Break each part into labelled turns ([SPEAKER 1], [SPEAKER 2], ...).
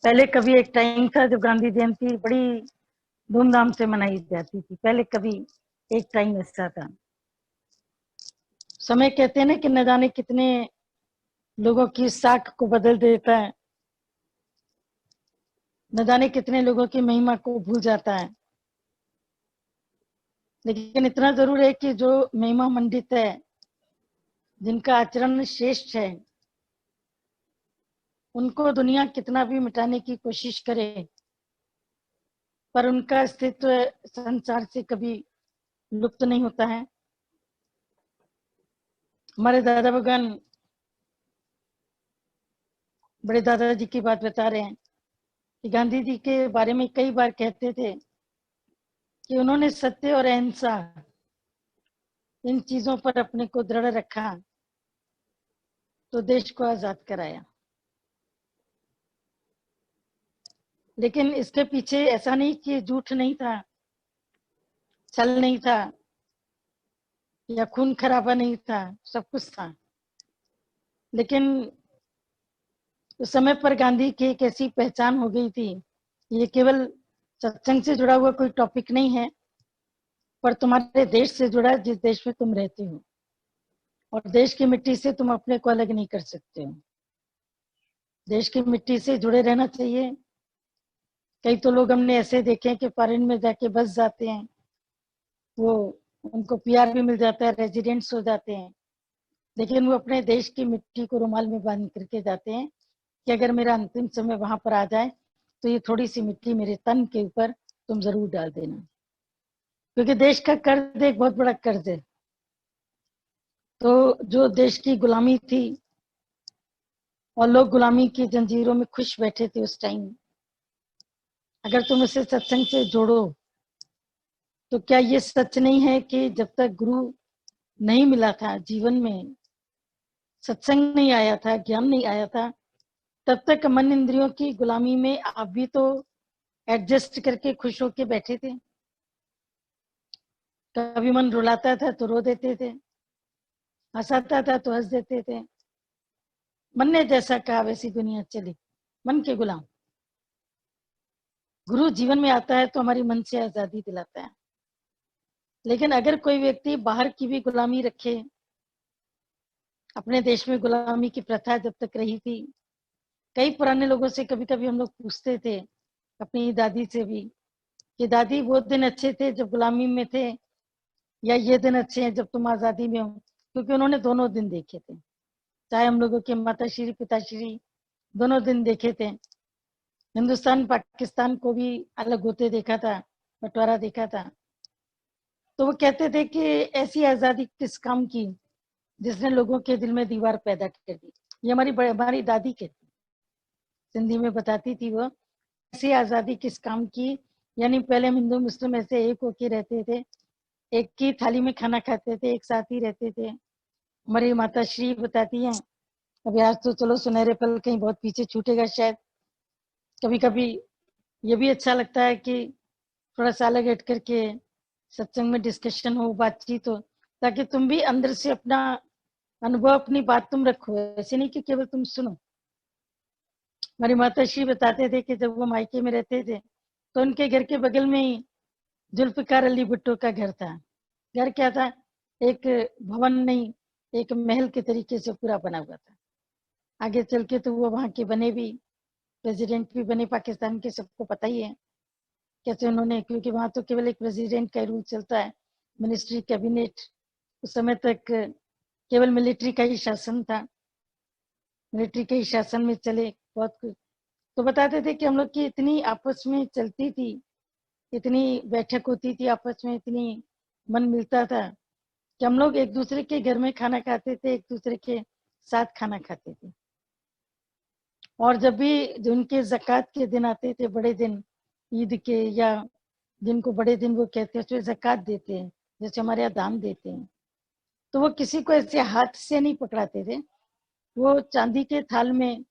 [SPEAKER 1] पहले कभी एक टाइम था जब गांधी जयंती बड़ी धूमधाम से मनाई जाती थी। पहले कभी एक टाइम ऐसा था। समय कहते हैं ना कि न जाने कितने लोगों की साख को बदल देता है, न जाने कितने लोगों की महिमा को भूल जाता है। लेकिन इतना जरूर है कि जो महिमा मंडित है, जिनका आचरण श्रेष्ठ है, उनको दुनिया कितना भी मिटाने की कोशिश करे, पर उनका अस्तित्व संसार से कभी लुप्त नहीं होता है। हमारे दादा भगवान बड़े दादाजी की बात बता रहे हैं कि गांधी जी के बारे में कई बार कहते थे कि उन्होंने सत्य और अहिंसा इन चीजों पर अपने को दृढ़ रखा तो देश को आजाद कराया। लेकिन इसके पीछे ऐसा नहीं कि झूठ नहीं था, छल नहीं था या खून खराबा नहीं था, सब कुछ था। लेकिन उस समय पर गांधी की एक ऐसी पहचान हो गई थी, ये केवल सत्संग से जुड़ा हुआ कोई टॉपिक नहीं है, पर तुम्हारे देश से जुड़ा है, जिस देश में तुम रहते हो। और देश की मिट्टी से तुम अपने को अलग नहीं कर सकते हो। देश की मिट्टी से जुड़े रहना चाहिए। कई तो लोग हमने ऐसे देखे हैं कि फॉरेन में जाके बस जाते हैं, वो उनको पीआर भी मिल जाता है, रेजिडेंट्स हो जाते हैं, लेकिन वो अपने देश की मिट्टी को रुमाल में बांध करके जाते हैं कि अगर मेरा अंतिम समय वहां पर आ जाए तो ये थोड़ी सी मिट्टी मेरे तन के ऊपर तुम जरूर डाल देना, क्योंकि देश का कर्ज एक बहुत बड़ा कर्ज है। तो जो देश की गुलामी थी और लोग गुलामी की जंजीरों में खुश बैठे थे उस टाइम, अगर तुम इसे सत्संग से जोड़ो तो क्या ये सच नहीं है कि जब तक गुरु नहीं मिला था, जीवन में सत्संग नहीं आया था, ज्ञान नहीं आया था, तब तक मन इंद्रियों की गुलामी में आप भी तो एडजस्ट करके खुश होके बैठे थे। कभी मन रुलाता था तो रो देते थे, हंसाता था तो हंस देते थे। मन ने जैसा कहा वैसी दुनिया चली, मन के गुलाम। गुरु जीवन में आता है तो हमारी मन से आजादी दिलाता है। लेकिन अगर कोई व्यक्ति बाहर की भी गुलामी रखे, अपने देश में गुलामी की प्रथा जब तक रही थी, कई पुराने लोगों से कभी कभी हम लोग पूछते थे, अपनी दादी से भी, कि दादी वो दिन अच्छे थे जब गुलामी में थे, या ये दिन अच्छे हैं जब तुम आजादी में हो? क्योंकि उन्होंने दोनों दिन देखे थे। चाहे हम लोगों के माताश्री पिताश्री दोनों दिन देखे थे। हिंदुस्तान पाकिस्तान को भी अलग होते देखा था, बंटवारा देखा था। तो वो कहते थे कि ऐसी आजादी किस काम की जिसने लोगों के दिल में दीवार पैदा कर दी। ये हमारी दादी कहती, सिंधी में बताती थी वो, ऐसी आजादी किस काम की, यानी पहले हम हिंदू मुस्लिम ऐसे एक होके रहते थे, एक की थाली में खाना खाते थे, एक साथ ही रहते थे। हमारी माता श्री बताती हैं, अभी आज तो चलो सुनहरे पल कहीं बहुत पीछे छूटेगा शायद। कभी कभी ये भी अच्छा लगता है कि थोड़ा सा अलग हट करके सत्संग में डिस्कशन हो, बातचीत हो, ताकि तुम भी अंदर से अपना अनुभव, अपनी बात तुम रखो, ऐसे नहीं कि केवल तुम सुनो। हमारी माता श्री बताते थे कि जब वो मायके में रहते थे तो उनके घर के बगल में ही जुल्फिकार अली भुट्टो का घर था। घर क्या था, एक भवन नहीं, एक महल के तरीके से पूरा बना हुआ था। आगे चल के तो वो वहां के बने भी, प्रेसिडेंट भी बने पाकिस्तान के, सबको पता ही है कैसे उन्होंने, क्योंकि वहां तो केवल एक प्रेसिडेंट का रूल चलता है, मिनिस्ट्री कैबिनेट। उस समय तक केवल मिलिट्री का ही शासन था, मिलिट्री के ही शासन में चले बहुत कुछ। तो बताते थे कि हम लोग की इतनी आपस में चलती थी, इतनी बैठक होती थी आपस में, इतनी मन मिलता था कि हम लोग एक दूसरे के घर में खाना खाते थे, एक दूसरे के साथ खाना खाते थे। और जब भी उनके ज़कात के दिन आते थे, बड़े दिन, ईद के, या जिनको बड़े दिन वो कहते हैं, उसमें ज़कात देते हैं, जैसे हमारे यहाँ दान देते हैं, तो वो किसी को ऐसे हाथ से नहीं पकड़ाते थे। वो चांदी के थाल में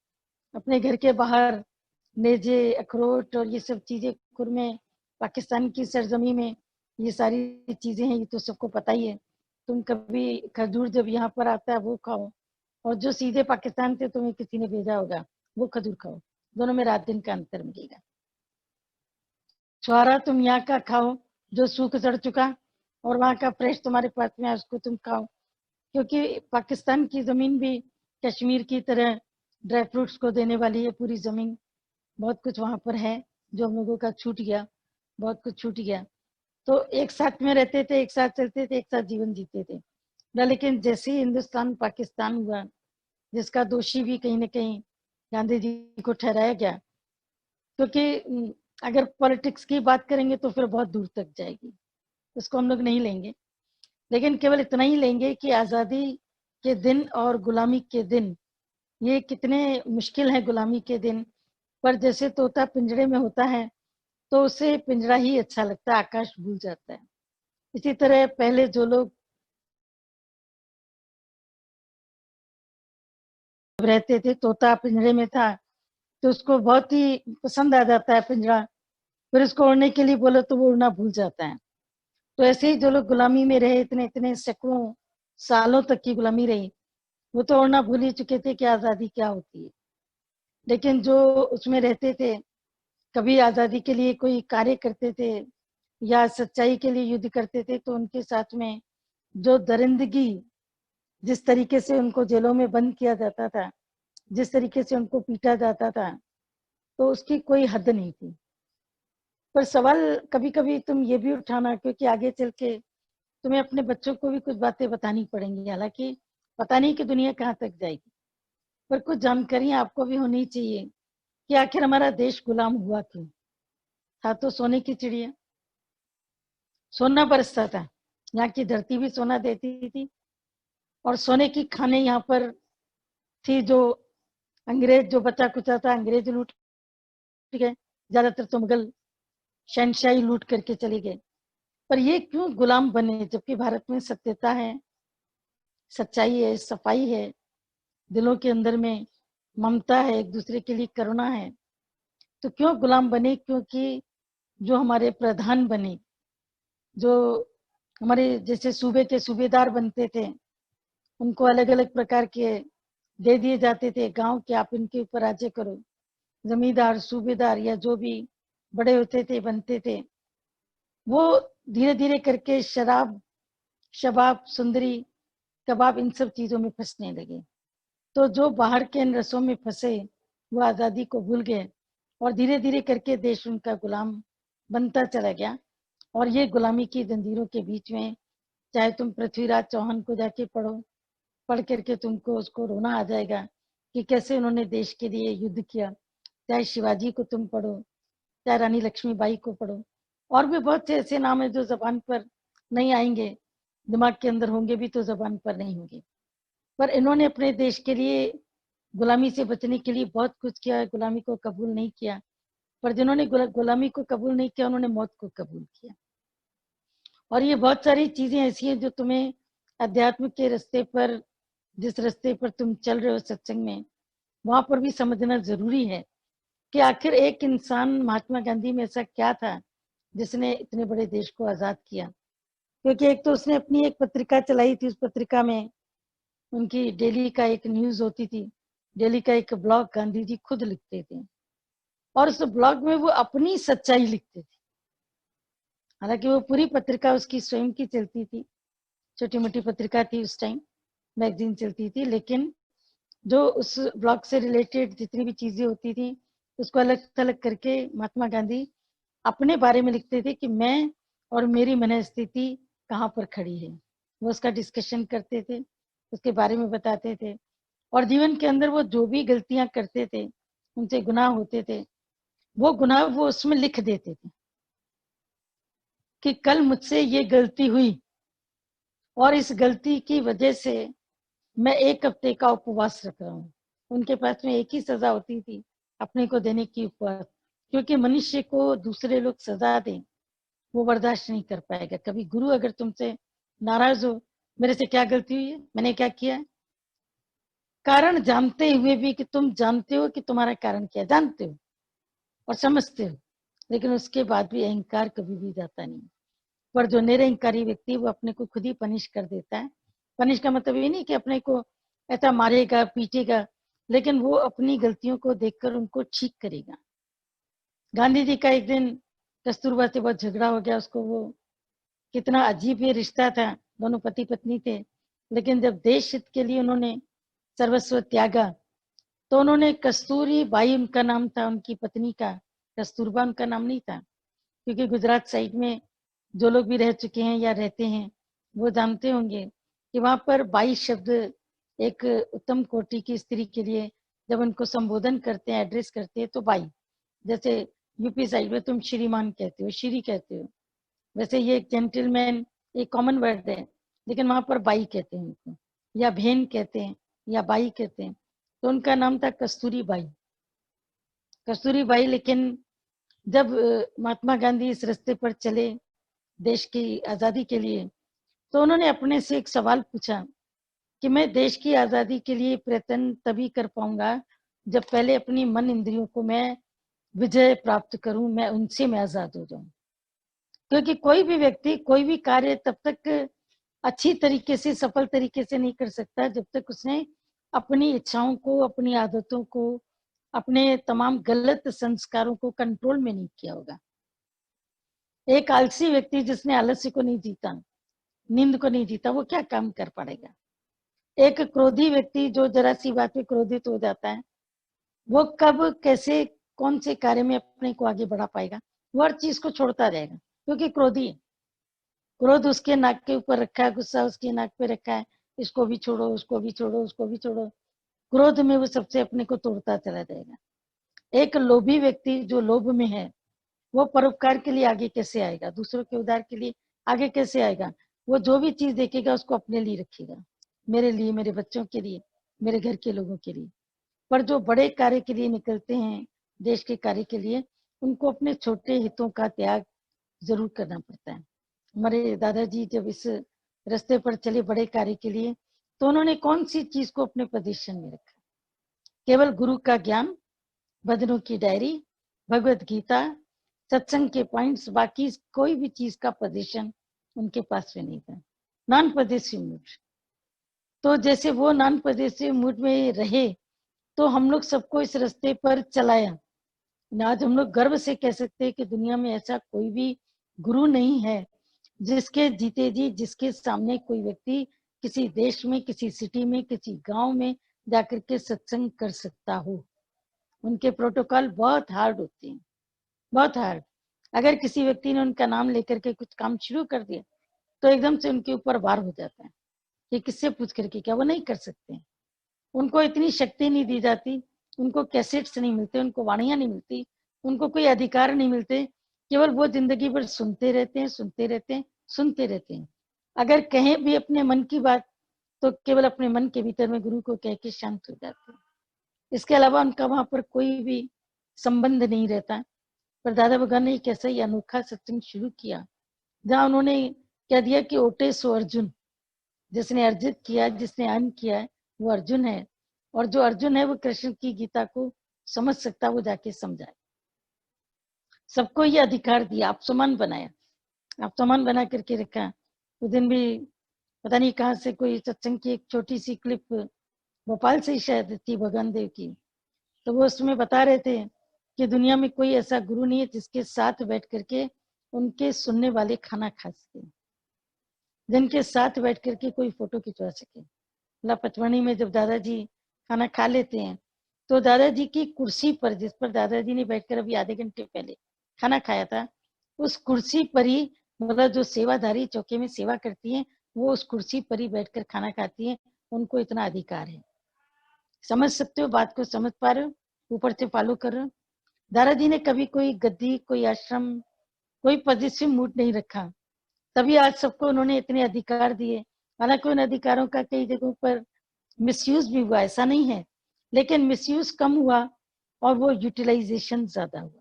[SPEAKER 1] अपने घर के बाहर नेजे, अखरोट और ये सब चीजें, खुरमे, पाकिस्तान की सरजमी में ये सारी चीजें हैं, ये तो सबको पता ही है। तुम कभी खजूर जब यहाँ पर आता है वो खाओ, और जो सीधे पाकिस्तान से तुम्हें किसी ने भेजा होगा वो खजूर खाओ, दोनों में रात दिन का अंतर मिलेगा। छुआरा तुम यहाँ का खाओ जो सूख सड़ चुका, और वहां का फ्रेश तुम्हारे पास में है उसको तुम खाओ, क्योंकि पाकिस्तान की जमीन भी कश्मीर की तरह ड्राई फ्रूट्स को देने वाली है। पूरी जमीन, बहुत कुछ वहां पर है जो हम लोगों का छूट गया, बहुत कुछ छूट गया। तो एक साथ में रहते थे, एक साथ चलते थे, एक साथ जीवन जीते थे ना। लेकिन जैसे ही हिंदुस्तान पाकिस्तान हुआ, जिसका दोषी भी कहीं ना कहीं गांधी जी को ठहराया गया, क्योंकि अगर पॉलिटिक्स की बात करेंगे तो फिर बहुत दूर तक जाएगी, उसको हम लोग नहीं लेंगे। लेकिन केवल इतना ही लेंगे कि आज़ादी के दिन और गुलामी के दिन, ये कितने मुश्किल है गुलामी के दिन। पर जैसे तोता पिंजरे में होता है तो उसे पिंजरा ही अच्छा लगता है, आकाश भूल जाता है। इसी तरह पहले जो लोग रहते थे, तोता पिंजरे में था तो उसको बहुत ही पसंद आ जाता है पिंजरा, फिर उसको उड़ने के लिए बोलो तो वो उड़ना भूल जाता है। तो ऐसे ही जो लोग गुलामी में रहे, इतने इतने सैकड़ों सालों तक की गुलामी रही, वो तो उड़ना भूल ही चुके थे कि आज़ादी क्या होती है। लेकिन जो उसमें रहते थे, कभी आज़ादी के लिए कोई कार्य करते थे या सच्चाई के लिए युद्ध करते थे, तो उनके साथ में जो दरिंदगी, जिस तरीके से उनको जेलों में बंद किया जाता था, जिस तरीके से उनको पीटा जाता था, तो उसकी कोई हद नहीं थी। पर सवाल कभी कभी तुम ये भी उठाना, क्योंकि आगे चल के तुम्हें अपने बच्चों को भी कुछ बातें बतानी पड़ेंगी, हालांकि पता नहीं कि दुनिया कहाँ तक जाएगी, पर कुछ जानकारी आपको भी होनी चाहिए कि आखिर हमारा देश गुलाम हुआ क्यों। था तो सोने की चिड़िया, सोना बरसता था, यहाँ की धरती भी सोना देती थी, और सोने की खाने यहाँ पर थी। जो अंग्रेज जो बचा कुचा था, अंग्रेज लूट गए, ज्यादातर तो मुगल शहनशाही लूट करके चले गए। पर ये क्यों गुलाम बने, जबकि भारत में सत्यता है, सच्चाई है, सफाई है, दिलों के अंदर में ममता है, एक दूसरे के लिए करुणा है। तो क्यों गुलाम बने? क्योंकि जो हमारे प्रधान बने, जो हमारे जैसे सूबे के सूबेदार बनते थे, उनको अलग अलग प्रकार के दे दिए जाते थे गांव के, आप इनके ऊपर राज्य करो। जमींदार, सूबेदार या जो भी बड़े होते थे, बनते थे, वो धीरे धीरे करके शराब, शबाब, सुंदरी, कबाब, इन सब चीजों में फंसने लगे। तो जो बाहर के इन रसों में फंसे, वो आजादी को भूल गए, और धीरे धीरे करके देश उनका गुलाम बनता चला गया। और ये गुलामी की जंजीरों के बीच में, चाहे तुम पृथ्वीराज चौहान को जाके पढ़ो, पढ़ करके तुमको उसको रोना आ जाएगा कि कैसे उन्होंने देश के लिए युद्ध किया। चाहे शिवाजी को तुम पढ़ो, चाहे रानी लक्ष्मीबाई को पढ़ो, और भी बहुत से ऐसे नाम है जो जबान पर नहीं आएंगे, दिमाग के अंदर होंगे भी तो जबान पर नहीं होंगे। पर इन्होंने अपने देश के लिए गुलामी से बचने के लिए बहुत कुछ किया, गुलामी को कबूल नहीं किया। पर जिन्होंने गुलामी को कबूल नहीं किया, उन्होंने मौत को कबूल किया। और ये बहुत सारी चीजें ऐसी हैं जो तुम्हें अध्यात्म के रास्ते पर, जिस रास्ते पर तुम चल रहे हो सत्संग में, वहां पर भी समझना जरूरी है कि आखिर एक इंसान, महात्मा गांधी में ऐसा क्या था जिसने इतने बड़े देश को आजाद किया। क्योंकि एक तो उसने अपनी एक पत्रिका चलाई थी, उस पत्रिका में उनकी डेली का एक न्यूज होती थी, डेली का एक ब्लॉग गांधी जी खुद लिखते थे, और उस ब्लॉग में वो अपनी सच्चाई लिखते थे। हालांकि वो पूरी पत्रिका उसकी स्वयं की चलती थी, छोटी मोटी पत्रिका थी उस टाइम, मैगजीन चलती थी, लेकिन जो उस ब्लॉग से रिलेटेड जितनी भी चीजें होती थी, उसको अलग थलग करके महात्मा गांधी अपने बारे में लिखते थे कि मैं और मेरी मनस्थिति कहाँ पर खड़ी है। वो उसका डिस्कशन करते थे, उसके बारे में बताते थे, और जीवन के अंदर वो जो भी गलतियां करते थे, उनसे गुनाह होते थे, वो गुनाह वो उसमें लिख देते थे कि कल मुझसे ये गलती हुई, और इस गलती की वजह से मैं 1 हफ्ते का उपवास रख रहा हूँ। उनके पास में एक ही सजा होती थी, अपने को देने की उपवास, क्योंकि मनुष्य को दूसरे लोग सजा दें वो बर्दाश्त नहीं कर पाएगा। कभी गुरु अगर तुमसे नाराज हो, मेरे से क्या गलती हुई है, मैंने क्या किया है, कारण जानते हुए भी कि तुम जानते हो कि तुम्हारा कारण क्या, जानते हो और समझते हो, लेकिन उसके बाद भी अहंकार कभी भी जाता नहीं। पर जो निरहंकारी व्यक्ति, वो अपने को खुद ही पनिश कर देता है। पनिश का मतलब ये नहीं कि अपने को ऐसा मारेगा, पीटेगा, लेकिन वो अपनी गलतियों को देखकर उनको ठीक करेगा। गांधी जी का एक दिन कस्तूरबा से बहुत झगड़ा हो गया, उसको वो कितना अजीब ये रिश्ता था, दोनों पति पत्नी थे, लेकिन जब देश हित के लिए उन्होंने सर्वस्व त्यागा तो उन्होंने कस्तूरी बाई उनका नाम था, उनकी पत्नी का, कस्तूरबा उनका नाम नहीं था। क्योंकि गुजरात साइड में जो लोग भी रह चुके हैं या रहते हैं वो जानते होंगे कि वहां पर बाई शब्द एक उत्तम कोटि की स्त्री के लिए जब उनको संबोधन करते हैं, एड्रेस करते हैं तो बाई, जैसे यूपी साइड में तुम श्रीमान कहते हो, श्री कहते हो, वैसे ये जेंटलमैन एक कॉमन वर्ड है, लेकिन वहां पर बाई कहते हैं उनको, या बहन कहते हैं या बाई कहते हैं। तो उनका नाम था कस्तूरी बाई, कस्तूरी बाई। लेकिन जब महात्मा गांधी इस रास्ते पर चले देश की आजादी के लिए, तो उन्होंने अपने से एक सवाल पूछा कि मैं देश की आजादी के लिए प्रयत्न तभी कर पाऊंगा जब पहले अपनी मन इंद्रियों को मैं विजय प्राप्त करूं, मैं उनसे मैं आजाद हो जाऊं। क्योंकि कोई भी व्यक्ति कोई भी कार्य तब तक अच्छी तरीके से, सफल तरीके से नहीं कर सकता जब तक उसने अपनी इच्छाओं को, अपनी आदतों को, अपने तमाम गलत संस्कारों को कंट्रोल में नहीं किया होगा। एक आलसी व्यक्ति जिसने आलस्य को नहीं जीता, नींद को नहीं जीता, वो क्या काम कर पाएगा। एक क्रोधी व्यक्ति जो जरा सी बात पे क्रोधित हो जाता है, वो कब कैसे कौन से कार्य में अपने को आगे बढ़ा पाएगा। वो हर चीज को छोड़ता रहेगा क्योंकि क्रोधी है। क्रोध उसके नाक के ऊपर रखा है, गुस्सा उसके नाक पे रखा है, इसको भी छोड़ो, उसको भी छोड़ो, उसको भी छोड़ो। क्रोध में वो सबसे अपने को तोड़ता चला जाएगा। एक लोभी व्यक्ति जो लोभ में है, वो परोपकार के लिए आगे कैसे आएगा, दूसरों के उद्धार के लिए आगे कैसे आएगा। वो जो भी चीज देखेगा उसको अपने लिए रखेगा, मेरे लिए, मेरे बच्चों के लिए, मेरे घर के लोगों के लिए। पर जो बड़े कार्य के लिए निकलते हैं, देश के कार्य के लिए, उनको अपने छोटे हितों का त्याग जरूर करना पड़ता है। हमारे दादाजी जब इस रास्ते पर चले बड़े कार्य के लिए, तो उन्होंने कौन सी चीज को अपने पोजीशन में रखा? केवल गुरु का ज्ञान, भजनों की डायरी, भगवत गीता, सत्संग के पॉइंट्स, बाकी कोई भी चीज का पोजीशन उनके पास में नहीं था। Non positive mood. तो जैसे वो नॉन पॉजिटिव मूड में रहे, तो हम लोग सबको इस रास्ते पर चलाया। आज हम लोग गर्व से कह सकते हैं कि दुनिया में ऐसा कोई भी गुरु नहीं है जिसके जीते जी, जिसके सामने कोई व्यक्ति किसी देश में, किसी सिटी में, किसी गांव में जाकर के सत्संग कर सकता हो। उनके प्रोटोकॉल बहुत हार्ड होते हैं, बहुत हार्ड। अगर किसी व्यक्ति ने उनका नाम लेकर के कुछ काम शुरू कर दिया तो एकदम से उनके ऊपर वार हो जाता है कि किससे पूछ करके क्या, वो नहीं कर सकते। उनको इतनी शक्ति नहीं दी जाती, उनको कैसेट्स नहीं मिलते, उनको वाणियां नहीं मिलती, उनको कोई अधिकार नहीं मिलते। केवल वो जिंदगी भर सुनते रहते हैं, सुनते रहते हैं, सुनते रहते हैं। अगर कहें भी अपने मन की बात तो केवल अपने मन के भीतर में गुरु को कह के शांत हो जाते हैं। इसके अलावा उनका वहां पर कोई भी संबंध नहीं रहता। पर दादा भगवान ने एक ऐसा ही अनोखा सत्संग शुरू किया जहाँ उन्होंने कह दिया कि ओटे सो अर्जुन, जिसने अर्जित किया, जिसने अर्न किया है, वो अर्जुन है। और जो अर्जुन है वो कृष्ण की गीता को समझ सकता, वो जाके समझाए। सबको ये अधिकार दिया, आप समान बनाया, आप समान बना करके रखा। उस दिन भी पता नहीं कहाँ से कोई सत्संग की एक छोटी सी क्लिप, भोपाल से ही शायद थी, भगवान देव की, तो वो उसमें बता रहे थे कि दुनिया में कोई ऐसा गुरु नहीं है जिसके साथ बैठ करके उनके सुनने वाले खाना खा सके, जिनके साथ बैठ करके कोई फोटो खिंचवा सके। मतलब पचमणी में जब दादाजी खाना खा लेते हैं तो दादाजी की कुर्सी पर, जिस पर दादाजी ने बैठकर अभी आधे घंटे पहले खाना खाया था, उस कुर्सी पर ही, मतलब जो सेवाधारी चौके में सेवा करती हैं, वो उस कुर्सी पर ही बैठकर खाना खाती हैं। उनको इतना अधिकार है। समझ सकते हो बात को, समझ पा रहे हो, ऊपर से फॉलो कर रहे हो। दादाजी ने कभी कोई गद्दी, कोई आश्रम, कोई पॉजिटिव मूड नहीं रखा, तभी आज सबको उन्होंने इतने अधिकार दिए। हालांकि उन अधिकारों का कई जगहों पर मिसयूज भी हुआ, ऐसा नहीं है, लेकिन मिसयूज कम हुआ और वो यूटिलाइजेशन ज्यादा हुआ।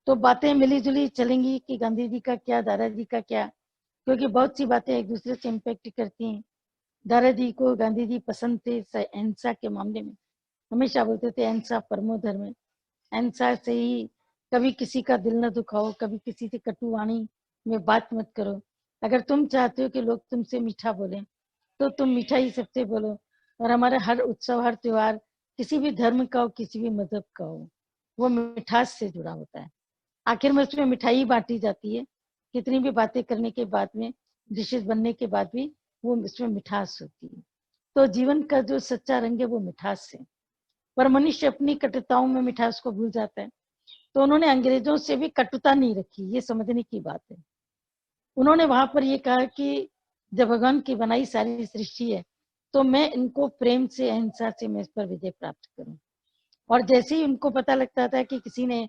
[SPEAKER 1] तो बातें मिली जुली चलेंगी कि गांधी जी का क्या, दादाजी का क्या, क्योंकि बहुत सी बातें एक दूसरे से इम्पैक्ट करती हैं। दादाजी को गांधी जी पसंद थे अहिंसा के मामले में, हमेशा बोलते थे अहिंसा परमो धर्म है, अहिंसा से ही कभी किसी का दिल न दुखाओ, कभी किसी से कटुवाणी में बात मत करो। अगर तुम चाहते हो कि लोग तुमसे मीठा बोले तो तुम मीठा ही सबसे बोलो। और हमारा हर उत्सव, हर त्योहार किसी भी धर्म का हो, किसी भी मजहब का हो, वो मिठास से जुड़ा होता है। आखिर में उसमें मिठाई बांटी जाती है। कितनी भी बातें करने के बाद में, डिशेस बनने के बाद भी वो उसमें मिठास होती है। तो जीवन का जो सच्चा रंग है वो मिठास है। पर मनुष्य अपनी कटुताओं में मिठास को भूल जाता है। तो उन्होंने अंग्रेजों से भी कटुता नहीं रखी, ये समझने की बात है। उन्होंने वहां पर ये कहा कि जब भगवान की बनाई सारी सृष्टि है, तो मैं इनको प्रेम से, अहिंसा से मैं इस पर विजय प्राप्त करूं। और जैसे ही उनको पता लगता था कि किसी ने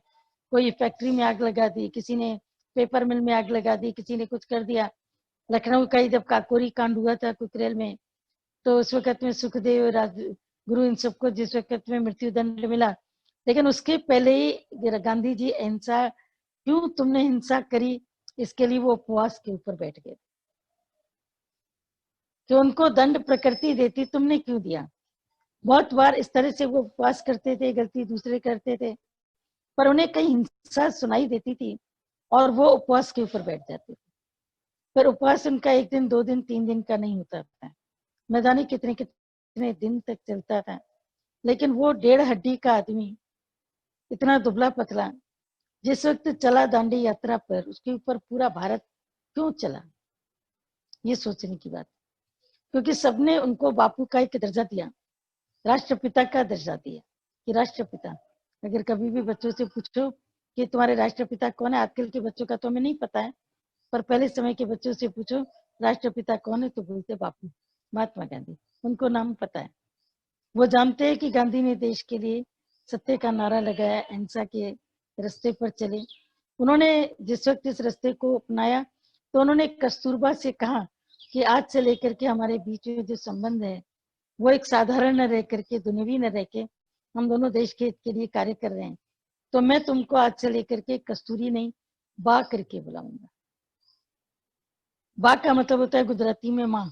[SPEAKER 1] कोई फैक्ट्री में आग लगा दी, किसी ने पेपर मिल में आग लगा दी, किसी ने कुछ कर दिया। लखनऊ का ही जब काकोरी कांड हुआ था कुकरेल में, तो उस वक्त में सुखदेव, गुरु, इन सबको जिस वक्त में मृत्यु दंड मिला, लेकिन उसके पहले ही गांधी जी अहिंसा, क्यों तुमने हिंसा करी, इसके लिए वो उपवास के ऊपर बैठ गए कि उनको दंड प्रकृति देती, तुमने क्यों दिया। बहुत बार इस तरह से वो उपवास करते थे, गलती दूसरे करते थे, पर उन्हें कहीं हिंसा सुनाई देती थी और वो उपवास के ऊपर बैठ जाते थे। पर उपवास उनका 1 दिन, 2 दिन, 3 दिन का नहीं होता था, न जाने कितने कितने दिन तक चलता था। लेकिन वो 1.5 हड्डी का आदमी, इतना दुबला पतला, जिस वक्त चला दांडी यात्रा पर, उसके ऊपर पूरा भारत क्यों चला, ये सोचने की बात। क्योंकि सबने उनको बापू का एक दर्जा दिया, राष्ट्रपिता का दर्जा दिया कि राष्ट्रपिता। अगर कभी भी बच्चों से पूछो कि तुम्हारे राष्ट्रपिता कौन है, आजकल के बच्चों का तो हमें नहीं पता है, पर पहले समय के बच्चों से पूछो राष्ट्रपिता कौन है, तो बोलते बापू, महात्मा गांधी, उनको नाम पता है। वो जानते हैं कि गांधी ने देश के लिए सत्य का नारा लगाया, अहिंसा के रास्ते पर चले। उन्होंने जिस वक्त इस रास्ते को अपनाया, तो उन्होंने कस्तूरबा से कहा कि आज से लेकर के हमारे बीच में जो संबंध है वो एक साधारण न रह करके, दुनियावी न रह के, हम दोनों देश के हित के लिए कार्य कर रहे हैं। तो मैं तुमको आज से लेकर के कस्तूरी नहीं, बा करके बुलाऊंगा। बा का मतलब होता है गुजराती में माँ।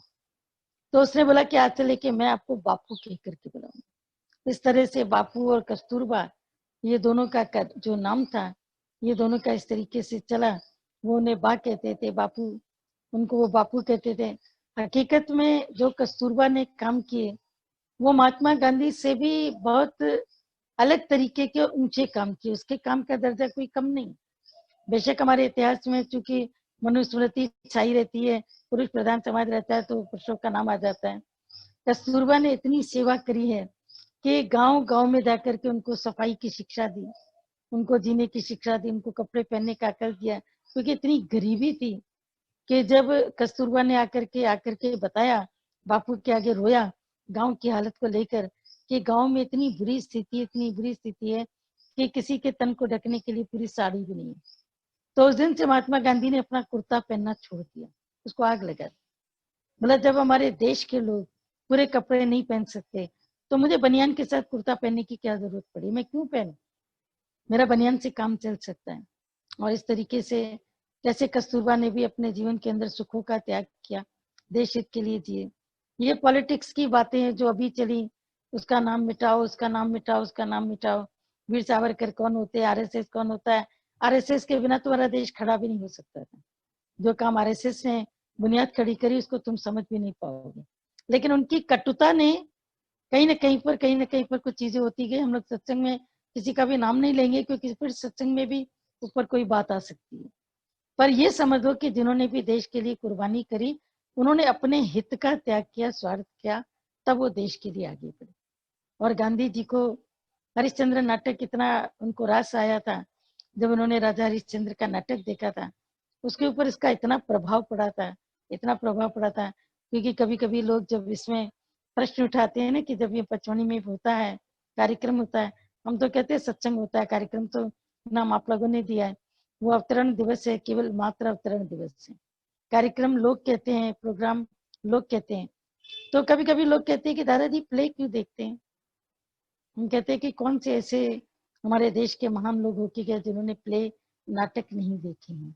[SPEAKER 1] तो उसने बोला कि आज से लेके मैं आपको बापू कह करके बुलाऊंगा। इस तरह से बापू और कस्तूरबा, ये दोनों का जो नाम था, ये दोनों का इस तरीके से चला। वो उन्हें बा कहते थे, बापू, उनको वो बापू कहते थे। हकीकत में जो कस्तूरबा ने काम किए, वो महात्मा गांधी से भी बहुत अलग तरीके के ऊंचे काम किए। उसके काम का दर्जा कोई कम नहीं। बेशक हमारे इतिहास में चूंकि मनुस्मृति छाई रहती है, पुरुष प्रधान समाज रहता है, तो पुरुषों का नाम आ जाता है। कस्तूरबा ने इतनी सेवा करी है कि गांव गांव में जाकर के उनको सफाई की शिक्षा दी, उनको जीने की शिक्षा दी, उनको कपड़े पहनने का अकल दिया। क्योंकि इतनी गरीबी थी कि जब कस्तूरबा ने आकर के बताया, बापू के आगे रोया गांव की हालत को लेकर, कि गांव में इतनी बुरी स्थिति, इतनी बुरी स्थिति है कि किसी के तन को ढकने के लिए पूरी साड़ी भी नहीं है। तो उस दिन से महात्मा गांधी ने अपना कुर्ता पहनना छोड़ दिया, उसको आग लगा दी। मतलब जब हमारे देश के लोग पूरे कपड़े नहीं पहन सकते, तो मुझे बनियान के साथ कुर्ता पहनने की क्या जरूरत पड़ी, मैं क्यों पहनूं, मेरा बनियान से काम चल सकता है। और इस तरीके से जैसे कस्तूरबा ने भी अपने जीवन के अंदर सुखों का त्याग किया, देश हित के लिए जिए। ये पॉलिटिक्स की बातें हैं जो अभी चली, उसका नाम मिटाओ, उसका नाम मिटाओ, उसका नाम मिटाओ, वीर सावरकर कौन होते हैं, आरएसएस कौन होता है। आरएसएस के बिना तुम्हारा देश खड़ा भी नहीं हो सकता था। जो काम आरएसएस ने बुनियाद खड़ी करी, उसको तुम समझ भी नहीं पाओगे। लेकिन उनकी कटुता ने कहीं ना कहीं पर कुछ चीजें होती गई। हम लोग सत्संग में किसी का भी नाम नहीं लेंगे, क्योंकि फिर सत्संग में भी ऊपर कोई बात आ सकती है। पर यह समझो कि जिन्होंने भी देश के लिए कुर्बानी करी, उन्होंने अपने हित का त्याग किया, स्वार्थ किया, तब वो देश के लिए आगे बढ़े। और गांधी जी को हरिश्चंद्र नाटक कितना उनको रास आया था, जब उन्होंने राजा हरिश्चंद्र का नाटक देखा था, उसके ऊपर इसका इतना प्रभाव पड़ा था, इतना प्रभाव पड़ा था। क्योंकि कभी कभी लोग जब इसमें प्रश्न उठाते हैं ना कि जब ये पचमढ़ी में होता है, कार्यक्रम होता है, हम तो कहते हैं सत्संग होता है, कार्यक्रम तो नाम आप लोगों ने दिया है। वो अवतरण दिवस है, केवल मात्र अवतरण दिवस है। कार्यक्रम लोग कहते हैं, प्रोग्राम लोग कहते हैं। तो कभी कभी लोग कहते हैं कि दादाजी प्ले क्यों देखते हैं। हम कहते हैं कि कौन से ऐसे हमारे देश के महान लोग हो के गए जिन्होंने प्ले, नाटक नहीं देखे हैं।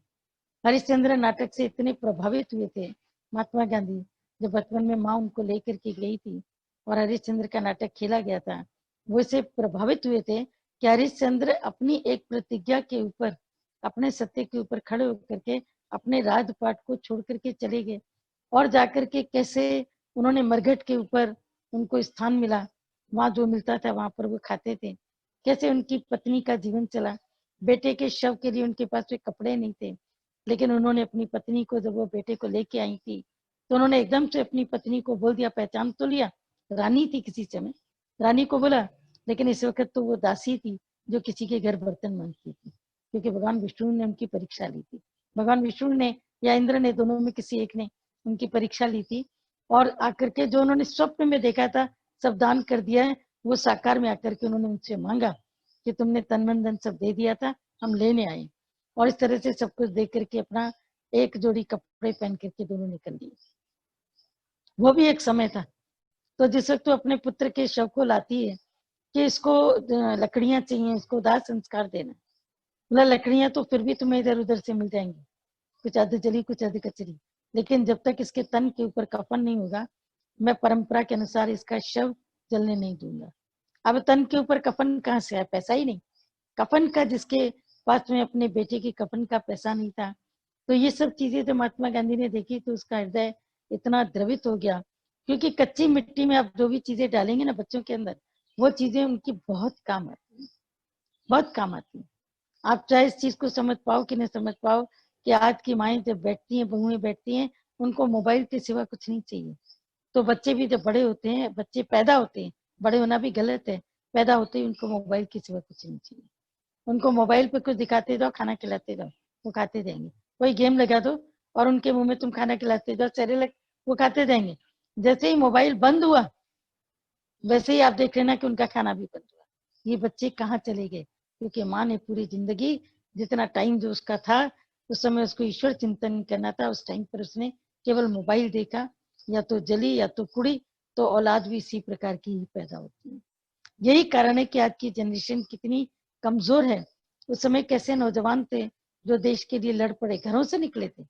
[SPEAKER 1] हरिश्चंद्र नाटक से इतने प्रभावित हुए थे महात्मा गांधी, जब बचपन में माँ उनको लेकर के गई थी और हरिश्चंद्र का नाटक खेला गया था, वो इससे प्रभावित हुए थे कि हरिश्चंद्र अपनी एक प्रतिज्ञा के ऊपर, अपने सत्य के ऊपर खड़े होकर के अपने राजपाट को छोड़ करके चले गए। और जाकर के कैसे उन्होंने मरघट के ऊपर उनको स्थान मिला, वहां जो मिलता था वहां पर वो खाते थे। कैसे उनकी पत्नी का जीवन चला, बेटे के शव के लिए उनके पास कोई कपड़े नहीं थे, लेकिन उन्होंने अपनी पत्नी को, जब वो बेटे को लेके आई थी, तो उन्होंने एकदम से अपनी पत्नी को बोल दिया, पहचान तो लिया, रानी थी किसी समय, रानी को बोला, लेकिन इस वक्त तो वो दासी थी जो किसी के घर बर्तन मांगती थी, क्योंकि भगवान विष्णु ने उनकी परीक्षा ली थी। भगवान विष्णु ने या इंद्र ने, दोनों में किसी एक ने उनकी परीक्षा ली थी, और आकर के जो उन्होंने स्वप्न में देखा था सब दान कर दिया है, वो साकार में आकर के उन्होंने उनसे मांगा कि तुमने तन मन धन सब दे दिया था, हम लेने आए। और इस तरह से सब कुछ देख करके अपना एक जोड़ी कपड़े पहन करके दोनों निकल लिए। वो भी एक समय था। तो जिस वक्त तो अपने पुत्र के शव को लाती है कि इसको लकड़ियां चाहिए, इसको दाह संस्कार देना, बोला लकड़ियां तो फिर भी तुम्हें इधर उधर से मिल जाएंगी, कुछ अध जली कुछ अध कचरी, लेकिन जब तक इसके तन के ऊपर कफन नहीं होगा, मैं परंपरा के अनुसार इसका शव जलने नहीं दूंगा। अब तन के ऊपर कफन कहाँ से आया, पैसा ही नहीं, कफन का जिसके पास में अपने बेटे की कफन का पैसा नहीं था। तो ये सब चीजें जब महात्मा गांधी ने देखी तो उसका हृदय इतना द्रवित हो गया, क्योंकि कच्ची मिट्टी में आप जो भी चीजें डालेंगे ना बच्चों के अंदर, वो चीजें उनकी बहुत काम आती है, बहुत काम आती है। आप चाहे इस चीज को समझ पाओ कि नहीं समझ पाओ, कि आज की माएँ जब बैठती हैं, बहुएं बैठती हैं, उनको मोबाइल के सिवा कुछ नहीं चाहिए। तो बच्चे भी जब बड़े होते हैं, बच्चे पैदा होते हैं, बड़े होना भी गलत है, पैदा होते ही उनको मोबाइल के सिवा कुछ नहीं चाहिए। उनको मोबाइल पे कुछ दिखाते जाओ, खाना खिलाते जाओ, वो खाते जाएंगे। कोई गेम लगा दो और उनके मुंह में तुम खाना खिलाते जाओ, सेरेलैक, वो खाते जाएंगे। जैसे ही मोबाइल बंद हुआ, वैसे ही आप देख लेना कि उनका खाना भी बंद हुआ। ये बच्चे कहाँ चले गए, क्योंकि माँ ने पूरी जिंदगी, जितना टाइम जो उसका था, उस समय उसको ईश्वर चिंतन करना था, उस टाइम पर उसने केवल मोबाइल देखा, या तो जली या तो कुड़ी, तो औलाद भी इसी प्रकार की ही पैदा होती है। यही कारण है कि आज की जनरेशन कितनी कमजोर है। उस समय कैसे नौजवान थे जो देश के लिए लड़ पड़े, घरों से निकले थे,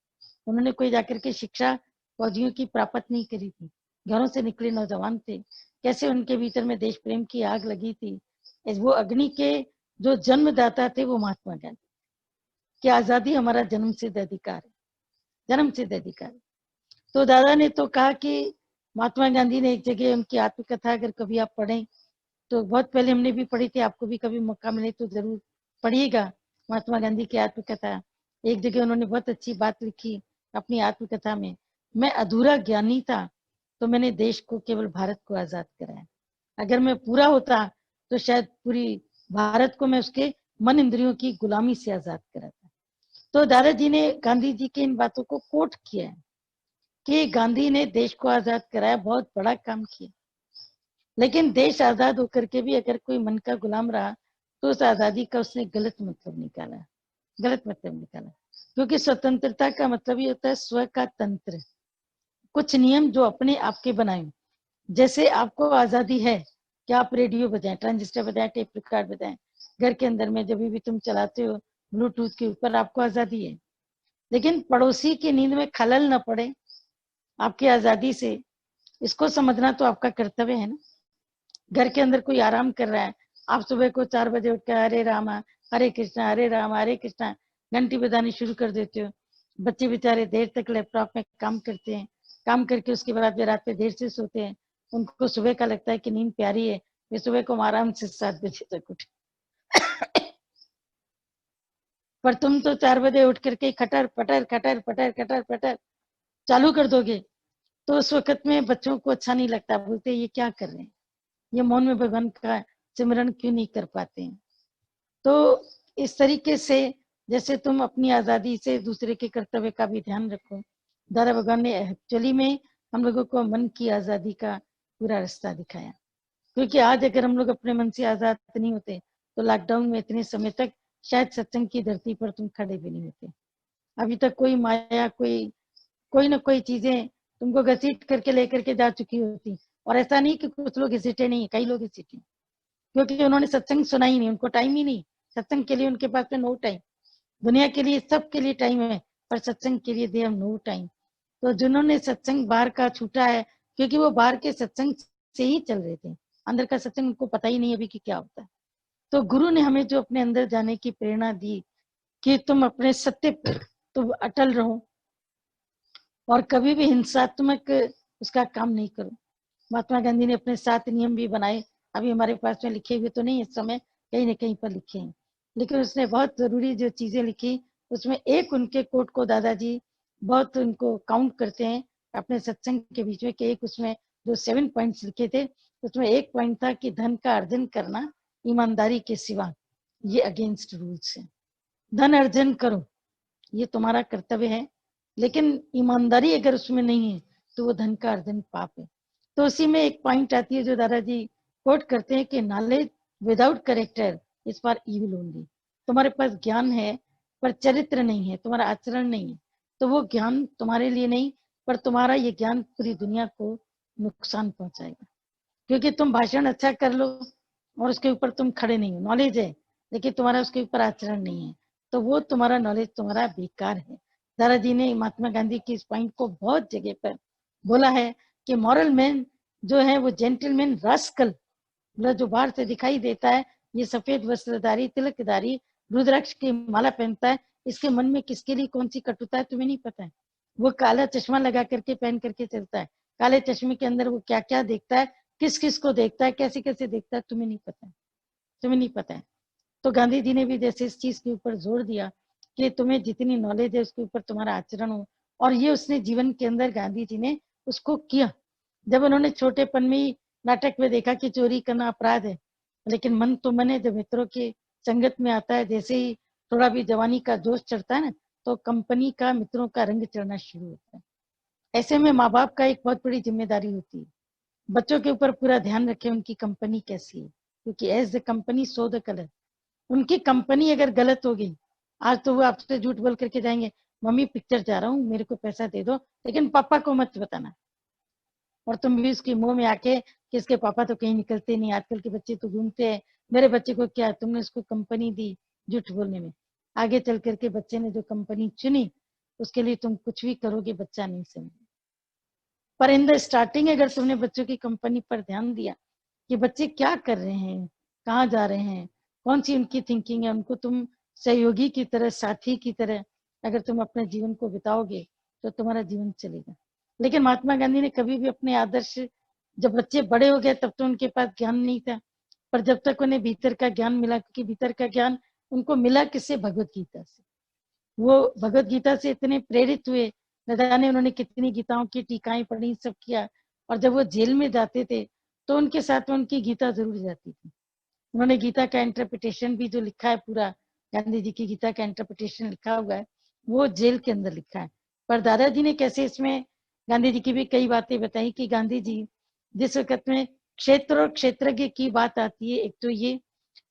[SPEAKER 1] उन्होंने कोई जाकर के शिक्षा फौजियों की प्राप्त नहीं करी थी, घरों से निकले नौजवान थे। कैसे उनके भीतर में देश प्रेम की आग लगी थी। वो अग्नि के जो जन्मदाता थे वो महात्मा गांधी, कि आजादी हमारा जन्म सिद्ध अधिकार है, जन्म सिद्ध अधिकार है। तो दादा ने तो कहा कि महात्मा गांधी ने एक जगह उनकी आत्मकथा अगर कभी आप पढ़ें, तो बहुत पहले हमने भी पढ़ी थी, आपको भी कभी मौका मिले तो जरूर पढ़िएगा महात्मा गांधी की आत्मकथा। एक जगह उन्होंने बहुत अच्छी बात लिखी अपनी आत्मकथा में, मैं अधूरा ज्ञानी था तो मैंने देश को, केवल भारत को आजाद कराया। अगर मैं पूरा होता तो शायद पूरी भारत को मैं उसके मन इंद्रियों की गुलामी से आजाद कराता। तो दादाजी ने गांधी जी की इन बातों को कोट किया है कि गांधी ने देश को आजाद कराया, बहुत बड़ा काम किया। लेकिन देश आजाद होकर के भी अगर कोई मन का गुलाम रहा, तो उस आजादी का उसने गलत मतलब निकाला, गलत मतलब निकाला। क्योंकि स्वतंत्रता का मतलब ये होता है स्व का तंत्र, कुछ नियम जो अपने आप के बनाए। जैसे आपको आजादी है कि आप रेडियो बजाएं, ट्रांजिस्टर बजाएं, टेप रिकॉर्ड बजाएं, घर के अंदर में जब भी तुम चलाते हो ब्लूटूथ के ऊपर, आपको आजादी है। लेकिन पड़ोसी की नींद में खलल न पड़े आपकी आजादी से, इसको समझना तो आपका कर्तव्य है ना। घर के अंदर कोई आराम कर रहा है, आप सुबह को 4 बजे उठकर हरे रामा हरे कृष्णा हरे राम हरे कृष्णा घंटी बजानी शुरू कर देते हो। बच्चे बेचारे देर तक लैपटॉप में काम करते हैं, काम करके उसके बाद वे रात में देर से सोते हैं, उनको सुबह का लगता है कि नींद प्यारी है, वे सुबह को आराम से 7 बजे तक उठे। पर तुम तो 4 बजे उठ करके खटर पटर खटर पटर खटर पटर चालू कर दोगे, तो उस वक्त में बच्चों को अच्छा नहीं लगता, बोलते ये क्या कर रहे हैं, ये मौन में भगवान का सिमरन क्यों नहीं कर पाते हैं। तो इस तरीके से जैसे तुम अपनी आजादी से दूसरे के कर्तव्य का भी ध्यान रखो, दादा भगवान ने एक्चुअली में हम लोगों को मन की आजादी का पूरा रास्ता दिखाया। क्योंकि आज अगर हम लोग अपने मन से आजाद नहीं होते, तो लॉकडाउन में इतने समय तक शायद सत्संग की धरती पर तुम खड़े भी नहीं होते। अभी तक कोई माया, कोई कोई ना कोई चीजें तुमको घसीट करके लेकर के जा चुकी होती। और ऐसा नहीं कि कुछ लोग घसीटे नहीं, कई लोग घसीटे, क्योंकि उन्होंने सत्संग सुना ही नहीं, उनको टाइम ही नहीं, सत्संग के लिए उनके पास में नो टाइम। दुनिया के लिए सबके लिए टाइम है, पर सत्संग के लिए दे हैव नो टाइम। तो जिन्होंने सत्संग बाहर का छूटा है, क्योंकि वो बाहर के सत्संग से ही चल रहे थे, अंदर का सत्संग उनको पता ही नहीं अभी कि क्या होता है। तो गुरु ने हमें जो अपने अंदर जाने की प्रेरणा दी कि तुम अपने सत्य पर तुम अटल रहो और कभी भी हिंसात्मक उसका काम नहीं करो। महात्मा गांधी ने अपने 7 नियम भी बनाए अभी हमारे पास में लिखे हुए तो नहीं इस समय, कहीं ना कहीं पर लिखे हैं, लेकिन उसने बहुत जरूरी जो चीजें लिखी उसमें एक उनके कोट को दादाजी बहुत उनको काउंट करते हैं अपने सत्संग के बीच में, कि एक उसमें जो 7 पॉइंट्स लिखे थे उसमें एक पॉइंट था कि धन का अर्जन करना ईमानदारी के सिवा ये अगेंस्ट रूल्स है। धन अर्जन करो, ये तुम्हारा कर्तव्य है, लेकिन ईमानदारी अगर उसमें नहीं है तो वो धन का अर्जन पाप है। तो उसी में एक पॉइंट आती है जो दादाजी कोट करते हैं कि knowledge without character is for evil only. तुम्हारे पास ज्ञान है पर चरित्र नहीं है, तुम्हारा आचरण नहीं है, तो वो ज्ञान तुम्हारे लिए नहीं, पर तुम्हारा ये ज्ञान पूरी दुनिया को नुकसान पहुंचाएगा। क्योंकि तुम भाषण अच्छा कर लो और उसके ऊपर तुम खड़े नहीं हो, नॉलेज है लेकिन तुम्हारा उसके ऊपर आचरण नहीं है, तो वो तुम्हारा नॉलेज तुम्हारा बेकार है। दादाजी ने महात्मा गांधी की इस पॉइंट को बहुत जगह पर बोला है कि मॉरल मैन जो है वो जेंटलमैन रास्कल, मतलब जो बाहर से दिखाई देता है, ये सफेद वस्त्रधारी तिलकधारी रुद्राक्ष की माला पहनता है, इसके मन में किसके लिए कौन सी कटुता है तुम्हें नहीं पता है। वो काला चश्मा लगा करके पहन करके चलता है, काले चश्मे के अंदर वो क्या क्या देखता है, किस किस को देखता है, कैसे कैसे देखता है, तुम्हें नहीं पता है, तुम्हें नहीं पता है। तो गांधी जी ने भी जैसे इस चीज के ऊपर जोर दिया कि तुम्हें जितनी नॉलेज है उसके ऊपर तुम्हारा आचरण हो, और ये उसने जीवन के अंदर गांधी जी ने उसको किया। जब उन्होंने छोटेपन में ही नाटक में देखा कि चोरी करना अपराध है, लेकिन मन तो मन है, जब मित्रों की संगत में आता है, जैसे ही थोड़ा भी जवानी का जोश चढ़ता है ना, तो कंपनी का मित्रों का रंग चढ़ना शुरू होता है। ऐसे में माँ बाप का एक बहुत बड़ी जिम्मेदारी होती है, बच्चों के ऊपर पूरा ध्यान रखें उनकी कंपनी कैसी है, क्योंकि as the company so the colour. उनकी कंपनी अगर गलत होगी, आज तो वो आपसे झूठ बोल करके जाएंगे, मम्मी पिक्चर जा रहा हूँ मेरे को पैसा दे दो, लेकिन पापा को मत बताना, और तुम भी उसके मुंह में आके कि इसके पापा तो कहीं निकलते नहीं, आजकल के बच्चे तो घूमते हैं, मेरे बच्चे को क्या, तुमने उसको कंपनी दी झूठ बोलने में, आगे चल करके बच्चे ने जो कंपनी चुनी उसके लिए तुम कुछ भी करोगे बच्चा नहीं समझे। पर इन द स्टार्टिंग अगर तुमने बच्चों की कंपनी पर ध्यान दिया कि बच्चे क्या कर रहे हैं, कहाँ जा रहे हैं, कौन सी उनकी थिंकिंग है, उनको तुम सहयोगी की तरह, साथी की तरह अगर तुम अपने जीवन को बिताओगे तो तुम्हारा जीवन चलेगा। लेकिन महात्मा गांधी ने कभी भी अपने आदर्श, जब बच्चे बड़े हो गए तब तो उनके पास ज्ञान नहीं था, पर जब तक उन्हें भीतर का ज्ञान मिला, क्योंकि भीतर का ज्ञान उनको मिला किससे, भगवत गीता से। वो भगवत गीता से इतने प्रेरित हुए, न जाने उन्होंने कितनी गीताओं की टीकाएं पढ़ी, सब किया, और जब वो जेल में जाते थे तो उनके साथ में उनकी गीता जरूर जाती थी। उन्होंने गीता का इंटरप्रिटेशन भी जो लिखा है पूरा, गांधी जी की गीता का इंटरप्रिटेशन लिखा हुआ है, वो जेल के अंदर लिखा है। पर दादाजी ने कैसे इसमें गांधी जी की भी कई बातें बताई कि गांधी जी जिस वक्त में क्षेत्र और क्षेत्रज्ञ की बात आती है, एक तो ये,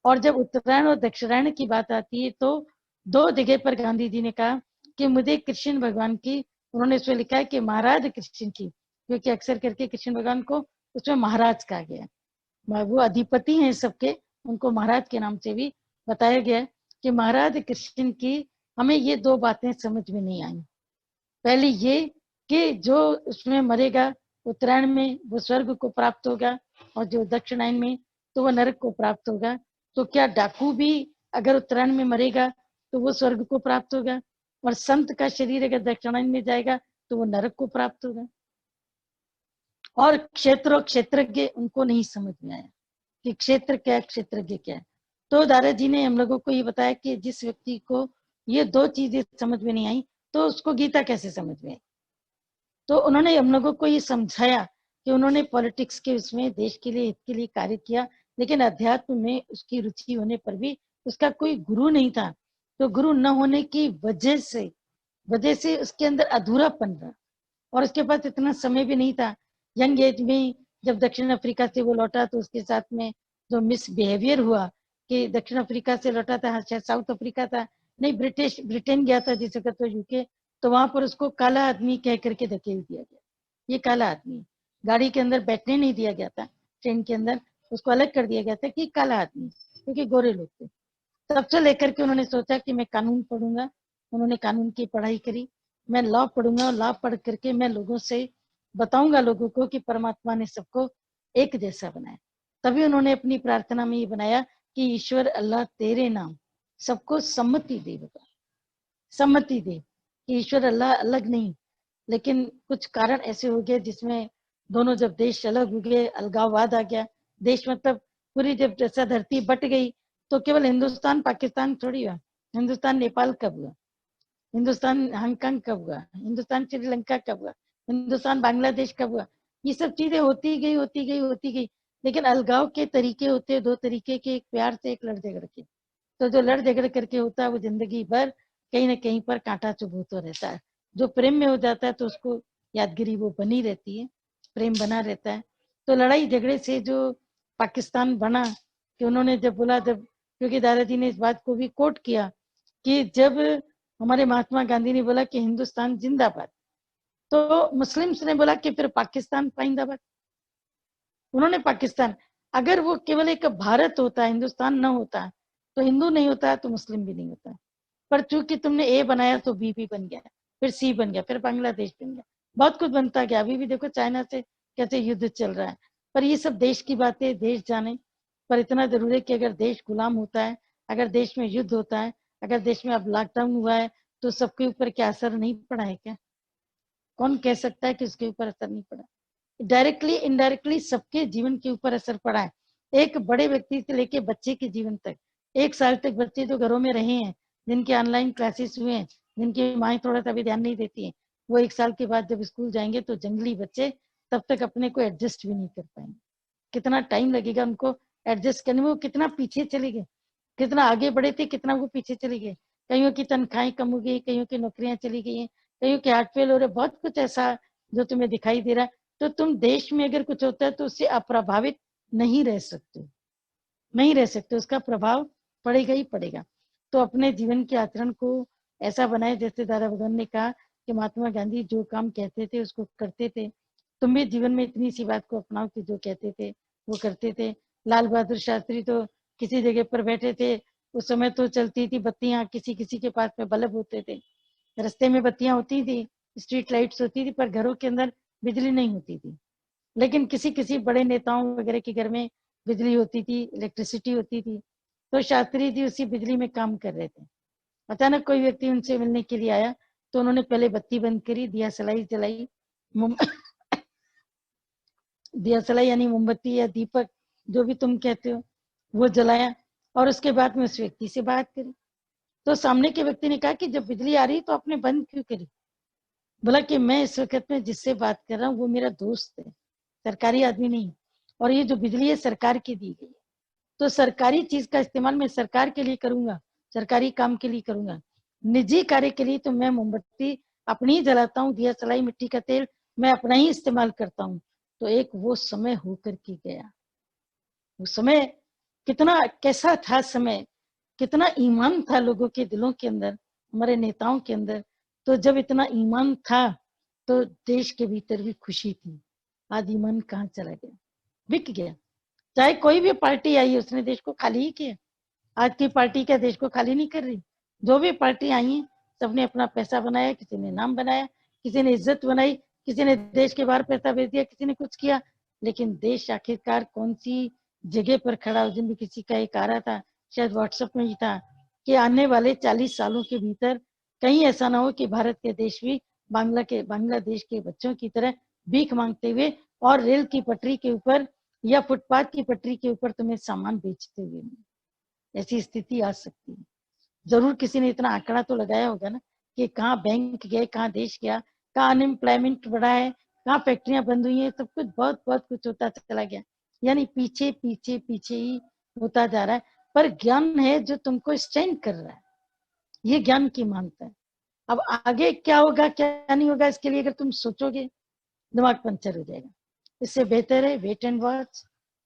[SPEAKER 1] और जब उत्तरायण और दक्षिणायन की बात आती है तो दो जगह पर गांधी जी ने कहा कि मुझे कृष्ण भगवान की, उन्होंने उसमें लिखा है कि महाराज कृष्ण की, क्योंकि अक्सर करके कृष्ण भगवान को उसमें महाराज कहा गया, वो अधिपति हैं सबके, उनको महाराज के नाम से भी बताया गया कि महाराज कृष्ण की हमें ये दो बातें समझ में नहीं आई। पहली ये कि जो उसमें मरेगा उत्तरायण में वो स्वर्ग को प्राप्त होगा, और जो दक्षिणायन में तो वो नरक को प्राप्त होगा। तो क्या डाकू भी अगर उत्तरायण में मरेगा तो वो स्वर्ग को प्राप्त होगा, और संत का शरीर अगर दक्षिणायन में जाएगा तो वो नरक को प्राप्त होगा। और क्षेत्र और क्षेत्रज्ञ उनको नहीं समझ में आया कि क्षेत्र क्या है, क्षेत्रज्ञ क्या है। तो दादाजी ने हम लोगों को ये बताया कि जिस व्यक्ति को ये दो चीजें समझ में नहीं आई तो उसको गीता कैसे समझ में आई। तो उन्होंने हम लोगों को ये समझाया कि उन्होंने पॉलिटिक्स के उसमें देश के लिए, हित के लिए कार्य किया, लेकिन अध्यात्म में उसकी रुचि होने पर भी उसका कोई गुरु नहीं था। तो गुरु न होने की वजह से उसके अंदर अधूरापन रहा, और उसके पास इतना समय भी नहीं था। यंग एज में जब दक्षिण अफ्रीका से वो लौटा तो उसके साथ में जो मिसबिहेवियर हुआ, कि दक्षिण अफ्रीका से लौटा था, शायद साउथ अफ्रीका था, नहीं ब्रिटेन गया था जिस वक्त तो यूके, तो वहां पर उसको काला आदमी कह करके धकेल दिया गया, ये काला आदमी। गाड़ी के अंदर बैठने नहीं दिया गया था, ट्रेन के अंदर उसको अलग कर दिया गया था कि काला आदमी, क्योंकि गोरे लोग थे। तब से लेकर के उन्होंने सोचा कि मैं कानून पढ़ूंगा, उन्होंने कानून की पढ़ाई करी, मैं लॉ पढ़ूंगा, और लॉ पढ़ करके मैं लोगों से बताऊंगा लोगों को कि परमात्मा ने सबको एक जैसा बनाया। तभी उन्होंने अपनी प्रार्थना में ये बनाया कि ईश्वर अल्लाह तेरे नाम सबको सम्मति दे, बता सम्मति दे कि ईश्वर अल्लाह अलग नहीं, लेकिन कुछ कारण ऐसे हो गए जिसमें दोनों, जब देश अलग हो गए, अलगाववाद आ गया, देश मतलब पूरी जब जैसा धरती बट गई तो केवल हिंदुस्तान पाकिस्तान थोड़ी हुआ, हिंदुस्तान नेपाल कब हुआ, हिंदुस्तान हांगकांग कब हुआ, हिंदुस्तान श्रीलंका कब हुआ, हिंदुस्तान बांग्लादेश कब हुआ। ये सब चीजें होती गई होती गई होती गई, लेकिन अलगाव के तरीके होते हैं दो तरीके के, एक प्यार से, एक लड़ झगड़ के। तो जो लड़ झगड़ करके होता है वो जिंदगी भर कहीं ना कहीं पर कांटा चुभोता रहता है। जो प्रेम में हो जाता है तो उसको यादगिरी वो बनी रहती है, प्रेम बना रहता है। तो लड़ाई झगड़े से जो पाकिस्तान बना, कि उन्होंने जब बोला, जब, क्योंकि दादाजी ने इस बात को भी कोट किया कि जब हमारे महात्मा गांधी ने बोला कि हिंदुस्तान जिंदाबाद, तो मुस्लिम्स ने बोला कि फिर पाकिस्तान पाइंदाबाद। उन्होंने पाकिस्तान, अगर वो केवल एक भारत होता, हिंदुस्तान न होता, तो हिंदू नहीं होता तो मुस्लिम भी नहीं होता। पर चूंकि तुमने ए बनाया तो बी भी बन गया, फिर सी बन गया, फिर बांग्लादेश बन गया, बहुत कुछ बनता गया। अभी भी देखो चाइना से कैसे युद्ध चल रहा है। पर ये सब देश की बातें देश जाने। पर इतना जरूर है कि अगर देश गुलाम होता है, अगर देश में युद्ध होता है, अगर देश में अब लॉकडाउन हुआ है, तो सबके ऊपर क्या असर नहीं पड़ा है क्या? कौन कह सकता है कि उसके ऊपर असर नहीं पड़ा? डायरेक्टली इनडायरेक्टली सबके जीवन के ऊपर असर पड़ा है। एक बड़े व्यक्ति से लेके बच्चे के जीवन तक, 1 साल तक बच्चे जो घरों में रहे हैं, जिनके ऑनलाइन क्लासेस हुए हैं, जिनकी माएँ थोड़ा सा भी ध्यान नहीं देती हैं, वो 1 साल के बाद जब स्कूल जाएंगे तो जंगली बच्चे तब तक अपने को एडजस्ट भी नहीं कर पाएंगे। कितना टाइम लगेगा उनको एडजस्ट करने में, वो कितना पीछे चले गए, कितना आगे बढ़े थे, कितना वो पीछे चले गए। कईयों की तनख्वाहें कम हो गई, कईयों की नौकरियां चली गई हैं, कईयों के हार्ट फेल हो रहे, बहुत कुछ ऐसा जो तुम्हें दिखाई दे रहा है। तो तुम देश में अगर कुछ होता है तो उससे अप्रभावित नहीं रह सकते, नहीं रह सकते, उसका प्रभाव पड़ेगा ही पड़ेगा। तो अपने जीवन के आचरण को ऐसा बनाए, जैसे दादा भगवान ने कहा कि महात्मा गांधी जो काम कहते थे उसको करते थे। तुम भी जीवन में इतनी सी बात को अपनाओ कि जो कहते थे वो करते थे। लाल बहादुर शास्त्री तो किसी जगह पर बैठे थे, उस समय तो चलती थी बत्तियां, किसी किसी के पास में बल्ब होते थे, रास्ते में बत्तियां होती थी, स्ट्रीट लाइट्स होती थी, पर घरों के अंदर बिजली नहीं होती थी। लेकिन किसी किसी बड़े नेताओं वगैरह के घर में बिजली होती थी, इलेक्ट्रिसिटी होती थी। तो शास्त्री जी उसी बिजली में काम कर रहे थे। अचानक कोई व्यक्ति उनसे मिलने के लिए आया, तो उन्होंने पहले बत्ती बंद करी, दिया सलाई जलाई, दिया सलाई यानी मोमबत्ती या दीपक जो भी तुम कहते हो, वो जलाया, और उसके बाद में उस व्यक्ति से बात करी। तो सामने के व्यक्ति ने कहा कि जब बिजली आ रही तो आपने बंद क्यों करी? बोला कि मैं इस वक्त में जिससे बात कर रहा हूँ वो मेरा दोस्त है, सरकारी आदमी नहीं, और ये जो बिजली है सरकार की दी गई है, तो सरकारी चीज का इस्तेमाल मैं सरकार के लिए करूंगा, सरकारी काम के लिए करूंगा। निजी कार्य के लिए तो मैं मोमबत्ती अपनी ही जलाता हूँ, दिया सलाई, मिट्टी का तेल मैं अपना ही इस्तेमाल करता हूँ। तो एक वो समय होकर के गया। उस समय कितना कैसा था समय, कितना ईमान था लोगों के दिलों के अंदर, हमारे नेताओं के अंदर। तो जब इतना ईमान था तो देश के भीतर भी खुशी थी। आज ईमान कहाँ चला गया, बिक गया। चाहे कोई भी पार्टी आई उसने देश को खाली ही किया। आज की पार्टी क्या देश को खाली नहीं कर रही? जो भी पार्टी आई है सबने अपना पैसा बनाया, किसी ने नाम बनाया, किसी ने इज्जत बनाई, किसी ने देश के बाहर पैसा भेज दिया, किसी ने कुछ किया। लेकिन देश आखिरकार कौन सी जगह पर खड़ा हो? जिन भी किसी का एक आ रहा था, शायद व्हाट्सएप में ही था, कि आने वाले 40 सालों के भीतर कहीं ऐसा ना हो कि भारत के देश भी बांग्लादेश के बच्चों की तरह भीख मांगते हुए और रेल की पटरी के ऊपर या फुटपाथ की पटरी के ऊपर तुम्हें सामान बेचते हुए। ऐसी स्थिति आ सकती है। जरूर किसी ने इतना आंकड़ा तो लगाया होगा ना कि कहाँ बैंक गए, कहाँ देश गया, कहाँ अनएम्प्लॉयमेंट बढ़ा है, कहाँ फैक्ट्रियां बंद हुई है, सब कुछ बहुत बहुत कुछ होता चला गया। यानी पीछे पीछे पीछे ही होता जा रहा है। पर ज्ञान है जो तुमको स्टैंड कर रहा है, ये ज्ञान की मानता है। अब आगे क्या होगा क्या नहीं होगा, इसके लिए अगर तुम सोचोगे दिमाग पंचर हो जाएगा। इससे बेहतर है wait and watch,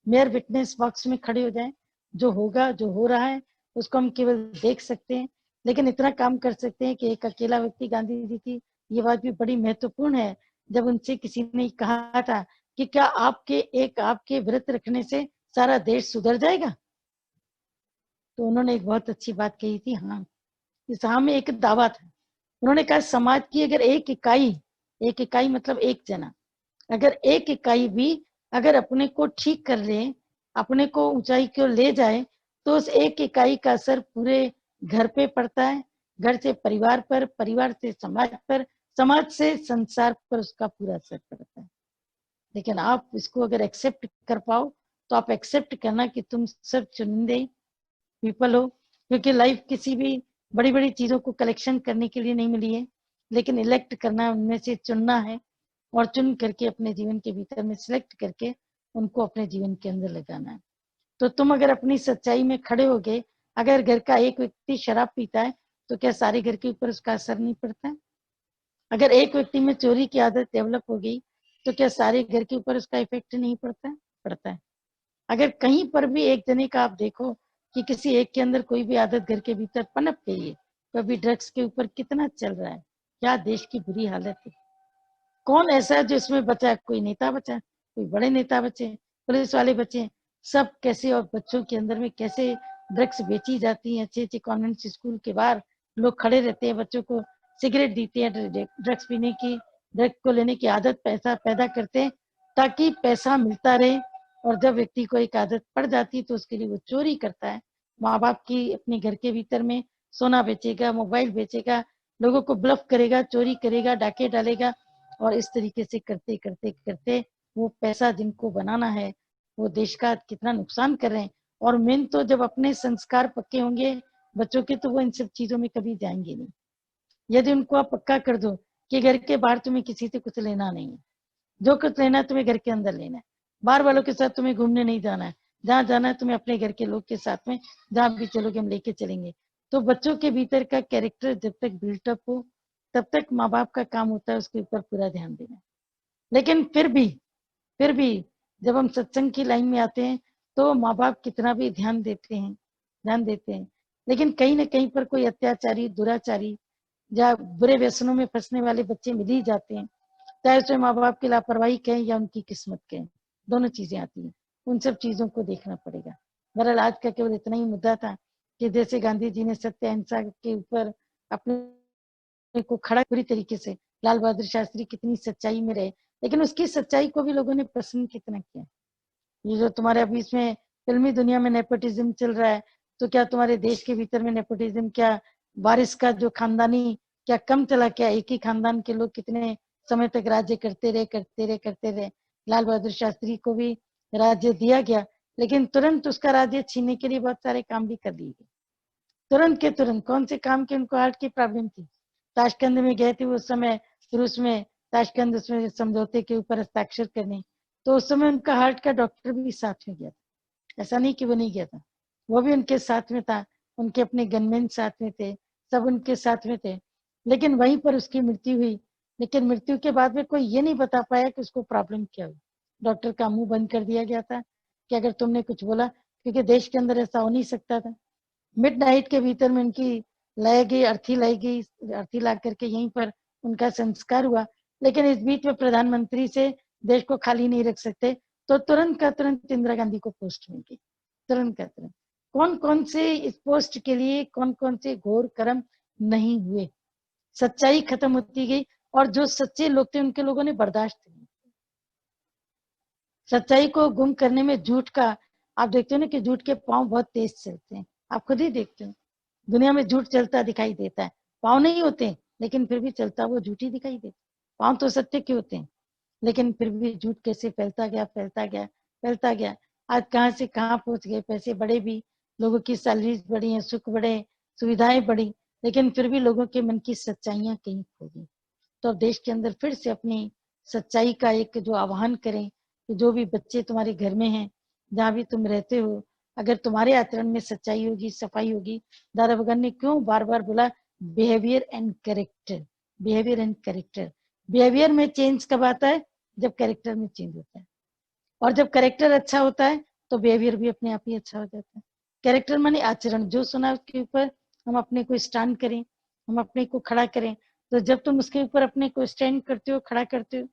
[SPEAKER 1] mayor witness box में खड़े हो जाए। जो होगा, जो हो रहा है उसको हम केवल देख सकते हैं, लेकिन इतना काम कर सकते हैं कि एक अकेला व्यक्ति, गांधी जी की ये बात भी बड़ी महत्वपूर्ण है, जब उनसे किसी ने कहा था कि क्या आपके व्रत रखने से सारा देश सुधर जाएगा? तो उन्होंने एक बहुत अच्छी बात कही थी, हाँ, इस हाँ में एक दावा था। उन्होंने कहा समाज की अगर एक इकाई मतलब एक जना, अगर एक इकाई भी अगर अपने को ठीक कर ले, अपने को ऊंचाई की ओर ले जाए, तो उस एक इकाई का असर पूरे घर पे पड़ता है, घर से परिवार पर, परिवार से समाज पर, समाज से संसार पर उसका पूरा असर पड़ता है। लेकिन आप इसको अगर एक्सेप्ट कर पाओ तो आप एक्सेप्ट करना कि तुम सब चुनिंदे पीपल हो, क्योंकि लाइफ किसी भी बड़ी बड़ी चीजों को कलेक्शन करने के लिए नहीं मिली है, लेकिन इलेक्ट करना, उनमें से चुनना है और चुन करके अपने जीवन के भीतर में सिलेक्ट करके उनको अपने जीवन के अंदर लगाना है। तो तुम अगर अपनी सच्चाई में खड़े हो गए, अगर घर का एक व्यक्ति शराब पीता है तो क्या सारे घर के ऊपर उसका असर नहीं पड़ता है? अगर एक व्यक्ति में चोरी की आदत डेवलप हो गई तो क्या सारे घर के ऊपर उसका इफेक्ट नहीं पड़ता है? पड़ता है। अगर कहीं पर भी एक जने का आप देखो कि किसी एक के अंदर कोई भी आदत घर के भीतर पनप गई है, तो अभी ड्रग्स के ऊपर कितना चल रहा है, क्या देश की बुरी हालत है। कौन ऐसा है जो इसमें बचा है? कोई नेता बचा, कोई बड़े नेता बचे, पुलिस वाले बचे, सब कैसे, और बच्चों के अंदर में कैसे ड्रग्स बेची जाती है। अच्छे अच्छे कॉन्वेंट स्कूल के बाहर लोग खड़े रहते हैं, बच्चों को सिगरेट देते हैं, ड्रग्स पीने की, ड्रग्स को लेने की आदत पैसा पैदा करते हैं ताकि पैसा मिलता रहे। और जब व्यक्ति को एक आदत पड़ जाती है तो उसके लिए वो चोरी करता है, माँ बाप की अपने घर के भीतर में सोना बेचेगा, मोबाइल बेचेगा, लोगों को ब्लफ करेगा, चोरी करेगा, डाके डालेगा, और इस तरीके से करते करते करते वो पैसा जिनको बनाना है वो देश का कितना नुकसान कर रहे हैं। और मेन तो जब अपने संस्कार पक्के होंगे बच्चों के तो वो इन सब चीजों में कभी जाएंगे नहीं। यदि उनको आप पक्का कर दो कि घर के बाहर तुम्हें किसी से कुछ लेना नहीं है, जो कुछ लेना है तुम्हें घर के अंदर लेना है, बाहर वालों के साथ तुम्हें घूमने नहीं जाना है, जहाँ जाना है तुम्हें अपने घर के लोग के साथ में, जहाँ भी चलोगे हम लेके चलेंगे। तो बच्चों के भीतर का कैरेक्टर जब तक बिल्टअप हो तब तक माँ बाप का काम होता है उसके ऊपर पूरा ध्यान देना। लेकिन फिर भी जब हम सत्संग की लाइन में आते हैं तो माँ बाप कितना भी ध्यान देते हैं, लेकिन कहीं ना कहीं पर कोई अत्याचारी, दुराचारी या बुरे व्यसनों में फंसने वाले बच्चे मिल ही जाते हैं, चाहे उसमें माँ बाप की लापरवाही कहें या उनकी किस्मत कहें, दोनों चीजें आती हैं। उन सब चीजों को देखना पड़ेगा। बहरहाल आज का केवल इतना ही मुद्दा था कि जैसे गांधी जी ने सत्य अहिंसा के ऊपर अपने को खड़ा पूरी तरीके से, लाल बहादुर शास्त्री कितनी सच्चाई में रहे, लेकिन उसकी सच्चाई को भी लोगों ने पसंद कितना किया। ये जो तुम्हारे अभी इसमें फिल्मी दुनिया में नेपोटिज्म चल रहा है, तो क्या तुम्हारे देश के भीतर में नेपोटिज्म, क्या वारिस का जो खानदानी क्या कम चला? क्या एक ही खानदान के लोग कितने समय तक राज्य करते रहे। लाल बहादुर शास्त्री को भी राज्य दिया गया, लेकिन तुरंत उसका राज्य छीनने के लिए बहुत सारे काम भी कर लिए गए, तुरंत के तुरंत। कौन से काम के? उनको हार्ट की प्रॉब्लम थी, ताशकंद में गए थे उस समय, रूस में ताशकंद उसमें समझौते के ऊपर हस्ताक्षर करने, तो उस समय उनका हार्ट का डॉक्टर भी साथ में गया था, ऐसा नहीं कि वो नहीं गया था, वो भी उनके साथ में था, उनके अपने गनमैन साथ में थे, सब उनके साथ में थे, लेकिन वहीं पर उसकी मृत्यु हुई। लेकिन मृत्यु के बाद में कोई ये नहीं बता पाया कि उसको प्रॉब्लम क्या हुई। डॉक्टर का मुंह बंद कर दिया गया था कि अगर तुमने कुछ बोला, क्योंकि देश के अंदर ऐसा हो नहीं सकता था। मिडनाइट के भीतर में उनकी अर्थी लाई गई, अर्थी ला करके यहीं पर उनका संस्कार हुआ। लेकिन इस बीच में प्रधानमंत्री से देश को खाली नहीं रख सकते, तो तुरंत का तुरंत इंदिरा गांधी को पोस्ट मिल गई, तुरंत का तुरंत। कौन कौन से इस पोस्ट के लिए कौन कौन से घोर कर्म नहीं हुए, सच्चाई खत्म होती गई, और जो सच्चे लोग थे उनके लोगों ने बर्दाश्त नहीं। सच्चाई को गुम करने में झूठ का, आप देखते हो ना कि झूठ के पांव बहुत तेज चलते हैं, आप खुद ही देखते हो दुनिया में झूठ चलता दिखाई देता है, पाँव नहीं होते लेकिन फिर भी चलता वो झूठ ही दिखाई देता। पाँव तो सत्य के होते हैं, लेकिन फिर भी झूठ कैसे फैलता गया, फैलता गया, फैलता गया। आज कहाँ से कहाँ पहुंच गए, पैसे बढ़े भी, लोगों की सैलरीज बढ़ी हैं, सुख बढ़े, सुविधाएं बढ़ी, लेकिन फिर भी लोगों के मन की सच्चाइयां कहीं खो गई। तो अब देश के अंदर फिर से अपनी सच्चाई का एक जो आह्वान करें कि जो भी बच्चे तुम्हारे घर में हैं, जहाँ भी तुम रहते हो, अगर तुम्हारे आचरण में सच्चाई होगी, सफाई होगी। दादा भगवान ने क्यों बार बार बोला behaviour and character, behaviour and character. Behaviour में चेंज कब आता है? जब कैरेक्टर में चेंज होता है, और जब कैरेक्टर अच्छा होता है तो बिहेवियर भी अपने आप ही अच्छा हो जाता है। कैरेक्टर माने आचरण, जो सुना उसके ऊपर हम अपने को स्टैंड करें, हम अपने को खड़ा करें। तो जब तुम उसके ऊपर अपने को स्टैंड करते हो, खड़ा करते हो,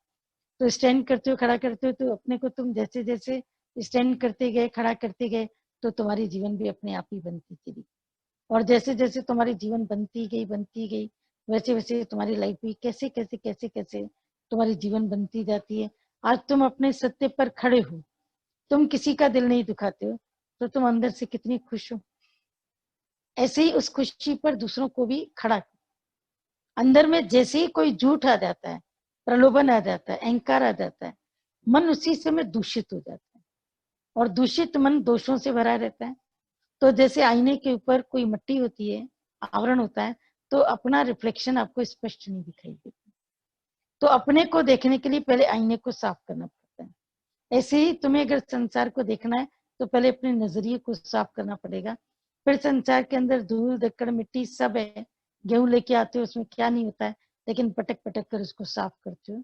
[SPEAKER 1] तो स्टैंड करते हो, खड़ा करते हो, तो अपने को तुम जैसे जैसे स्टैंड करते गए, खड़ा करते गए, तो तुम्हारी जीवन भी अपने आप ही बनती चली। और जैसे जैसे तुम्हारी जीवन बनती गई, वैसे वैसे तुम्हारी लाइफ भी कैसे कैसे कैसे कैसे तुम्हारी जीवन बनती जाती है। आज तुम अपने सत्य पर खड़े हो, तुम किसी का दिल नहीं दुखाते हो, तो तुम अंदर से कितनी खुश हो। ऐसे ही उस खुशी पर दूसरों को भी खड़ा। अंदर में जैसे ही कोई झूठ आ जाता है, प्रलोभन आ जाता है, अहंकार आ जाता है, मन उसी समय दूषित हो जाता है। और दूषित मन दोषों से भरा रहता है। तो जैसे आईने के ऊपर कोई मिट्टी होती है, आवरण होता है, तो अपना रिफ्लेक्शन आपको स्पष्ट नहीं दिखाई देता। तो अपने को देखने के लिए पहले आईने को साफ करना पड़ता है। ऐसे ही तुम्हें अगर संसार को देखना है तो पहले अपने नजरिए को साफ करना पड़ेगा। फिर संसार के अंदर धूल धक्कड़ मिट्टी सब है, गेहूं लेके आते हो उसमें क्या नहीं होता है, लेकिन पटक पटक कर उसको साफ करते हो।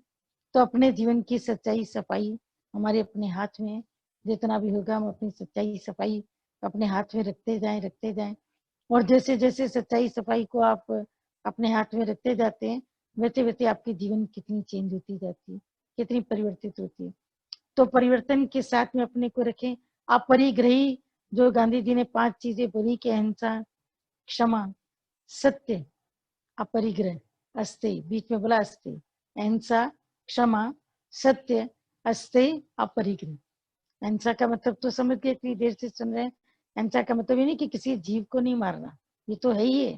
[SPEAKER 1] तो अपने जीवन की सच्चाई सफाई हमारे अपने हाथ में है। जितना भी होगा हम अपनी सच्चाई सफाई अपने हाथ में रखते जाएं। और जैसे जैसे सच्चाई सफाई को आप अपने हाथ में रखते जाते हैं, वैसे वैसे आपके जीवन कितनी चेंज होती जाती है, कितनी परिवर्तित होती है। तो परिवर्तन के साथ में अपने को रखें। अपरिग्रही, जो गांधी जी ने 5 चीजें बोली कि अहिंसा, क्षमा, सत्य, अपरिग्रह, अस्तेय, बीच में बोला अस्तेय, अहिंसा, क्षमा, सत्य, अस्तेय, अपरिग्रह। अहिंसा का मतलब तो समझ गए, इतनी देर से सुन रहे हैं। अहिंसा का मतलब ये नहीं कि किसी जीव को नहीं मारना, ये तो है ही है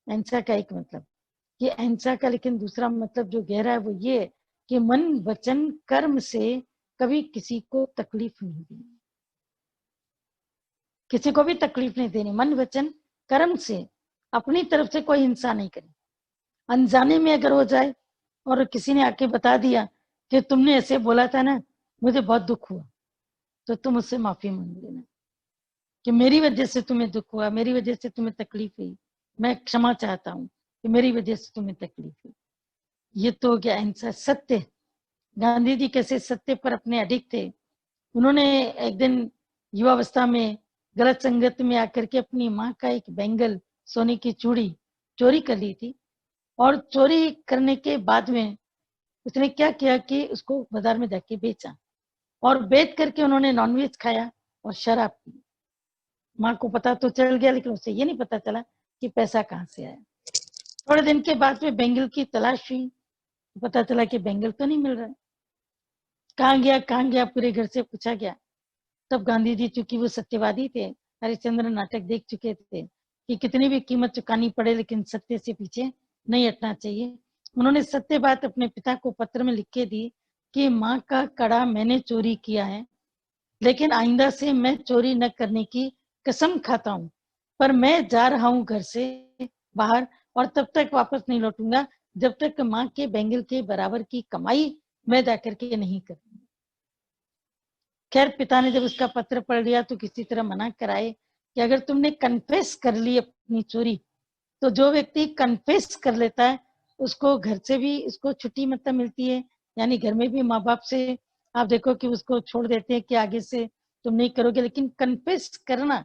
[SPEAKER 1] अहिंसा का एक मतलब। ये अहिंसा का लेकिन दूसरा मतलब जो गहरा है वो ये है कि मन वचन कर्म से कभी किसी को तकलीफ नहीं देनी, किसी को भी तकलीफ नहीं देनी। मन वचन कर्म से अपनी तरफ से कोई हिंसा नहीं करी। अनजाने में अगर हो जाए और किसी ने आके बता दिया कि तुमने ऐसे बोला था ना, मुझे बहुत दुख हुआ, तो तुम उससे माफी मांग लेना कि मेरी वजह से तुम्हें दुख हुआ, मेरी वजह से तुम्हें तकलीफ हुई, मैं क्षमा चाहता हूँ कि मेरी वजह से तुम्हें तकलीफ हुई। ये तो हो गया अहिंसा। सत्य, गांधी जी कैसे सत्य पर अपने अडिग थे। उन्होंने एक दिन युवावस्था में गलत संगत में आकर के अपनी माँ का एक बैंगल, सोने की चूड़ी चोरी कर ली थी। और चोरी करने के बाद में उसने क्या किया कि उसको बाजार में जाके बेचा, और बेच करके उन्होंने नॉनवेज खाया और शराब पी। माँ को पता तो चल गया, लेकिन उसे ये नहीं पता चला कि पैसा कहाँ से आया। थोड़े दिन के बाद में बेंगल की तलाश हुई, पता चला कि बेंगल तो नहीं मिल रहा है। कहाँ गया, पूरे घर से पूछा गया। तब गांधी जी, चूंकि वो सत्यवादी थे, हरिश्चंद्र नाटक देख चुके थे कि कितनी भी कीमत चुकानी पड़े लेकिन सत्य से पीछे नहीं हटना चाहिए। उन्होंने सत्य बात अपने पिता को पत्र में लिख के दी कि माँ का कड़ा मैंने चोरी किया है, लेकिन आइंदा से मैं चोरी न करने की कसम खाता हूँ, पर मैं जा रहा हूँ घर से बाहर और तब तक वापस नहीं लौटूंगा जब तक माँ के बैंगल के बराबर की कमाई मैं जाकर के नहीं करूंगा। खैर पिता ने जब उसका पत्र पढ़ लिया तो किसी तरह मना कराए कि अगर तुमने कन्फेस कर ली अपनी चोरी, तो जो व्यक्ति कन्फेस कर लेता है उसको घर से भी उसको छुट्टी मतलब मिलती है। यानी घर में भी माँ बाप से आप देखो कि उसको छोड़ देते हैं कि आगे से तुम नहीं करोगे। लेकिन कन्फेस करना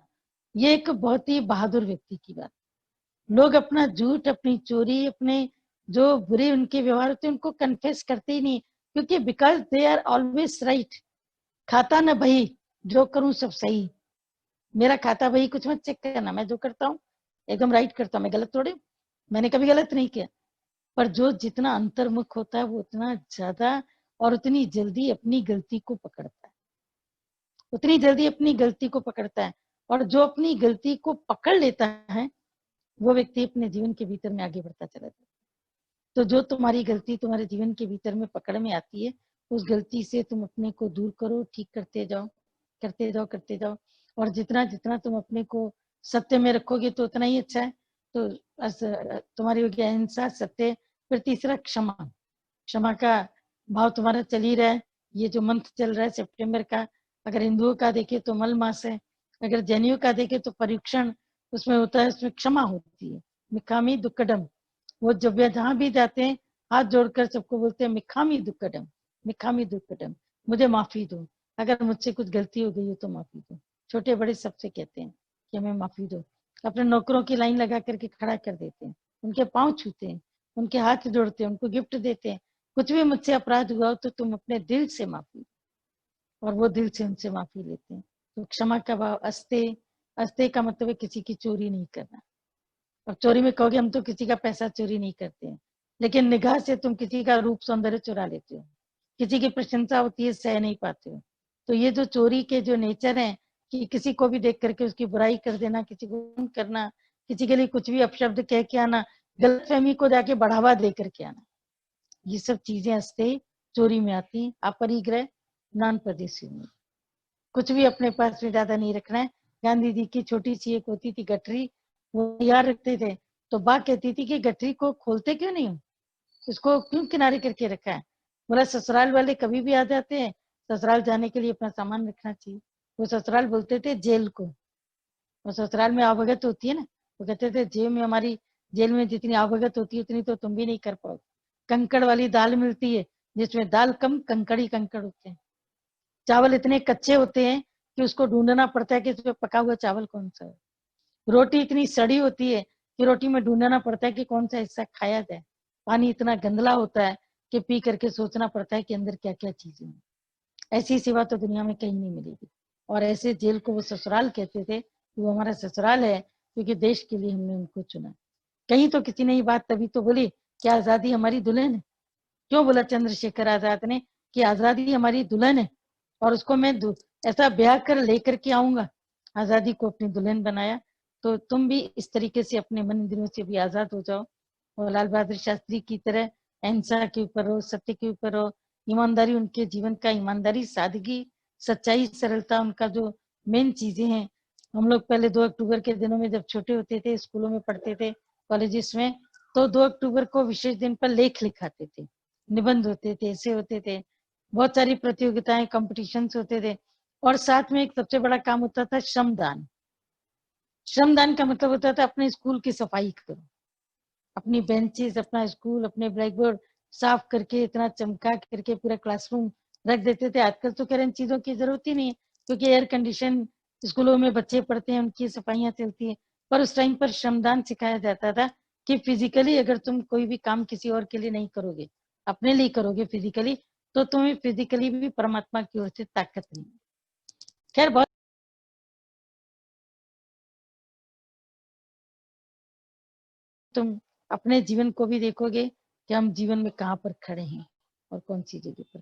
[SPEAKER 1] ये एक बहुत ही बहादुर व्यक्ति की बात। लोग अपना झूठ, अपनी चोरी, अपने जो बुरे उनके व्यवहार होते हैं उनको कन्फेस करते ही नहीं, क्योंकि because they are always right. खाता न भाई, जो करूं सब सही, मेरा खाता भाई कुछ मत चेक करना, मैं जो करता हूँ एकदम राइट करता हूँ, मैं गलत थोड़े, मैंने कभी गलत नहीं किया। पर जो जितना अंतर्मुख होता है वो उतना ज्यादा और उतनी जल्दी अपनी गलती को पकड़ता है, उतनी जल्दी अपनी गलती को पकड़ता है। और जो अपनी गलती को पकड़ लेता है वो व्यक्ति अपने जीवन के भीतर में आगे बढ़ता चला जाता है। तो जो तुम्हारी गलती तुम्हारे जीवन के भीतर में पकड़ में आती है, उस गलती से तुम अपने को दूर करो, ठीक करते जाओ, करते जाओ, करते जाओ। और जितना जितना तुम अपने को सत्य में रखोगे तो उतना ही अच्छा है। तो तुम्हारी हो गया अहिंसा, सत्य। फिर तीसरा क्षमा। क्षमा का भाव तुम्हारा चल ही रहा है। ये जो मंथ चल रहा है सितंबर का, अगर हिंदुओं का देखे तो मल मास है, अगर जैनियों का देखे तो परीक्षण उसमें होता है, उसमें क्षमा होती है। मिखामी दुक्कडम, वो जब वे जहां भी जाते हैं हाथ जोड़कर सबको बोलते हैं मिखामी दुक्कडम, मिखामी दुक्कडम, मुझे माफी दो, अगर मुझसे कुछ गलती हो गई हो तो माफी दो। छोटे बड़े सबसे कहते हैं कि हमें माफी दो। अपने नौकरों की लाइन लगा करके खड़ा कर देते हैं, उनके पांव छूते हैं, उनके हाथ जोड़ते हैं, उनको गिफ्ट देते हैं। कुछ भी मुझसे अपराध हुआ हो तो तुम अपने दिल से माफी, और वो दिल से उनसे माफी लेते हैं। तो क्षमा का भाव। अस्ते, अस्ते का मतलब है किसी की चोरी नहीं करना। और चोरी में कहोगे हम तो किसी का पैसा चोरी नहीं करते हैं, लेकिन निगाह से तुम किसी का रूप सौंदर्य चुरा लेते हो, किसी की प्रशंसा होती है सह नहीं पाते हो। तो ये जो चोरी के जो नेचर है कि किसी को भी देख करके उसकी बुराई कर देना, किसी को करना, किसी के लिए कुछ भी अपशब्द कह के आना, गलतफहमी को जाके बढ़ावा दे करके आना, ये सब चीजें हंसते चोरी में आती। अपरिग्रह, नॉन पॉजिटिव में। कुछ भी अपने पास में ज्यादा नहीं रखना है। गांधी जी की छोटी सी एक होती थी गठरी, वो याद रखते थे। तो बा कहती थी कि गठरी को खोलते क्यों नहीं हो, इसको क्यों किनारे करके रखा है। बोला ससुराल वाले कभी भी आ जाते हैं, ससुराल जाने के लिए अपना सामान रखना चाहिए। वो ससुराल बोलते थे जेल को, और ससुराल में आवभगत होती है ना, वो कहते थे जेल में हमारी, जेल में जितनी आवभगत होती है उतनी तो तुम भी नहीं कर पाओ। कंकड़ वाली दाल मिलती है, जिसमें दाल कम कंकड़ ही कंकड़ होते हैं। चावल इतने कच्चे होते हैं कि उसको ढूंढना पड़ता है कि इसमें पका हुआ चावल कौन सा है। रोटी इतनी सड़ी होती है कि रोटी में ढूंढना पड़ता है कि कौन सा हिस्सा खाया जाए। पानी इतना गंदला होता है कि पी करके सोचना पड़ता है कि अंदर क्या क्या चीजें हैं। ऐसी सेवा तो दुनिया में कहीं नहीं मिलेगी। और ऐसे जेल को वो ससुराल कहते थे कि वो हमारा ससुराल है, क्योंकि देश के लिए हमने उनको चुना। कहीं तो किसी ने ये बात तभी तो बोली कि आजादी हमारी दुल्हन है। क्यों बोला चंद्रशेखर आजाद ने कि आजादी हमारी दुल्हन है, और उसको मैं ऐसा ब्याह कर लेकर के आऊंगा। आजादी को अपनी दुल्हन बनाया। तो तुम भी इस तरीके से अपने मन दिनों से भी आजाद हो जाओ, और लाल बहादुर शास्त्री की तरह अहिंसा के ऊपर हो, सत्य के ऊपर हो, ईमानदारी उनके जीवन का, ईमानदारी, सादगी, सच्चाई, सरलता उनका जो मेन चीजें हैं। हम लोग पहले 2 अक्टूबर के दिनों में जब छोटे होते थे, स्कूलों में पढ़ते थे, कॉलेजेस में, तो 2 अक्टूबर को विशेष दिन पर लेख लिखाते थे, निबंध होते थे, ऐसे होते थे, बहुत सारी प्रतियोगिताएं, कॉम्पिटिशन्स होते थे। और साथ में एक सबसे बड़ा काम होता था श्रमदान। श्रमदान का मतलब होता था अपने स्कूल की सफाई करो, अपनी बेंचेस, अपना स्कूल, अपने ब्लैक बोर्ड साफ करके, इतना चमका करके पूरा क्लासरूम रख देते थे। आजकल तो कह रहे हैं चीजों की जरूरत ही नहीं है, क्योंकि एयर कंडीशन स्कूलों में बच्चे पढ़ते हैं, उनकी सफाइयां चलती है। पर उस टाइम पर श्रमदान सिखाया जाता था कि फिजिकली अगर तुम कोई भी काम किसी और के लिए नहीं करोगे, अपने लिए करोगे फिजिकली, तो तुम्हें फिजिकली भी परमात्मा की ओर से ताकत नहीं। खैर, बहुत तुम अपने जीवन को भी देखोगे कि हम जीवन में कहाँ पर खड़े हैं और कौन सी जगह पर।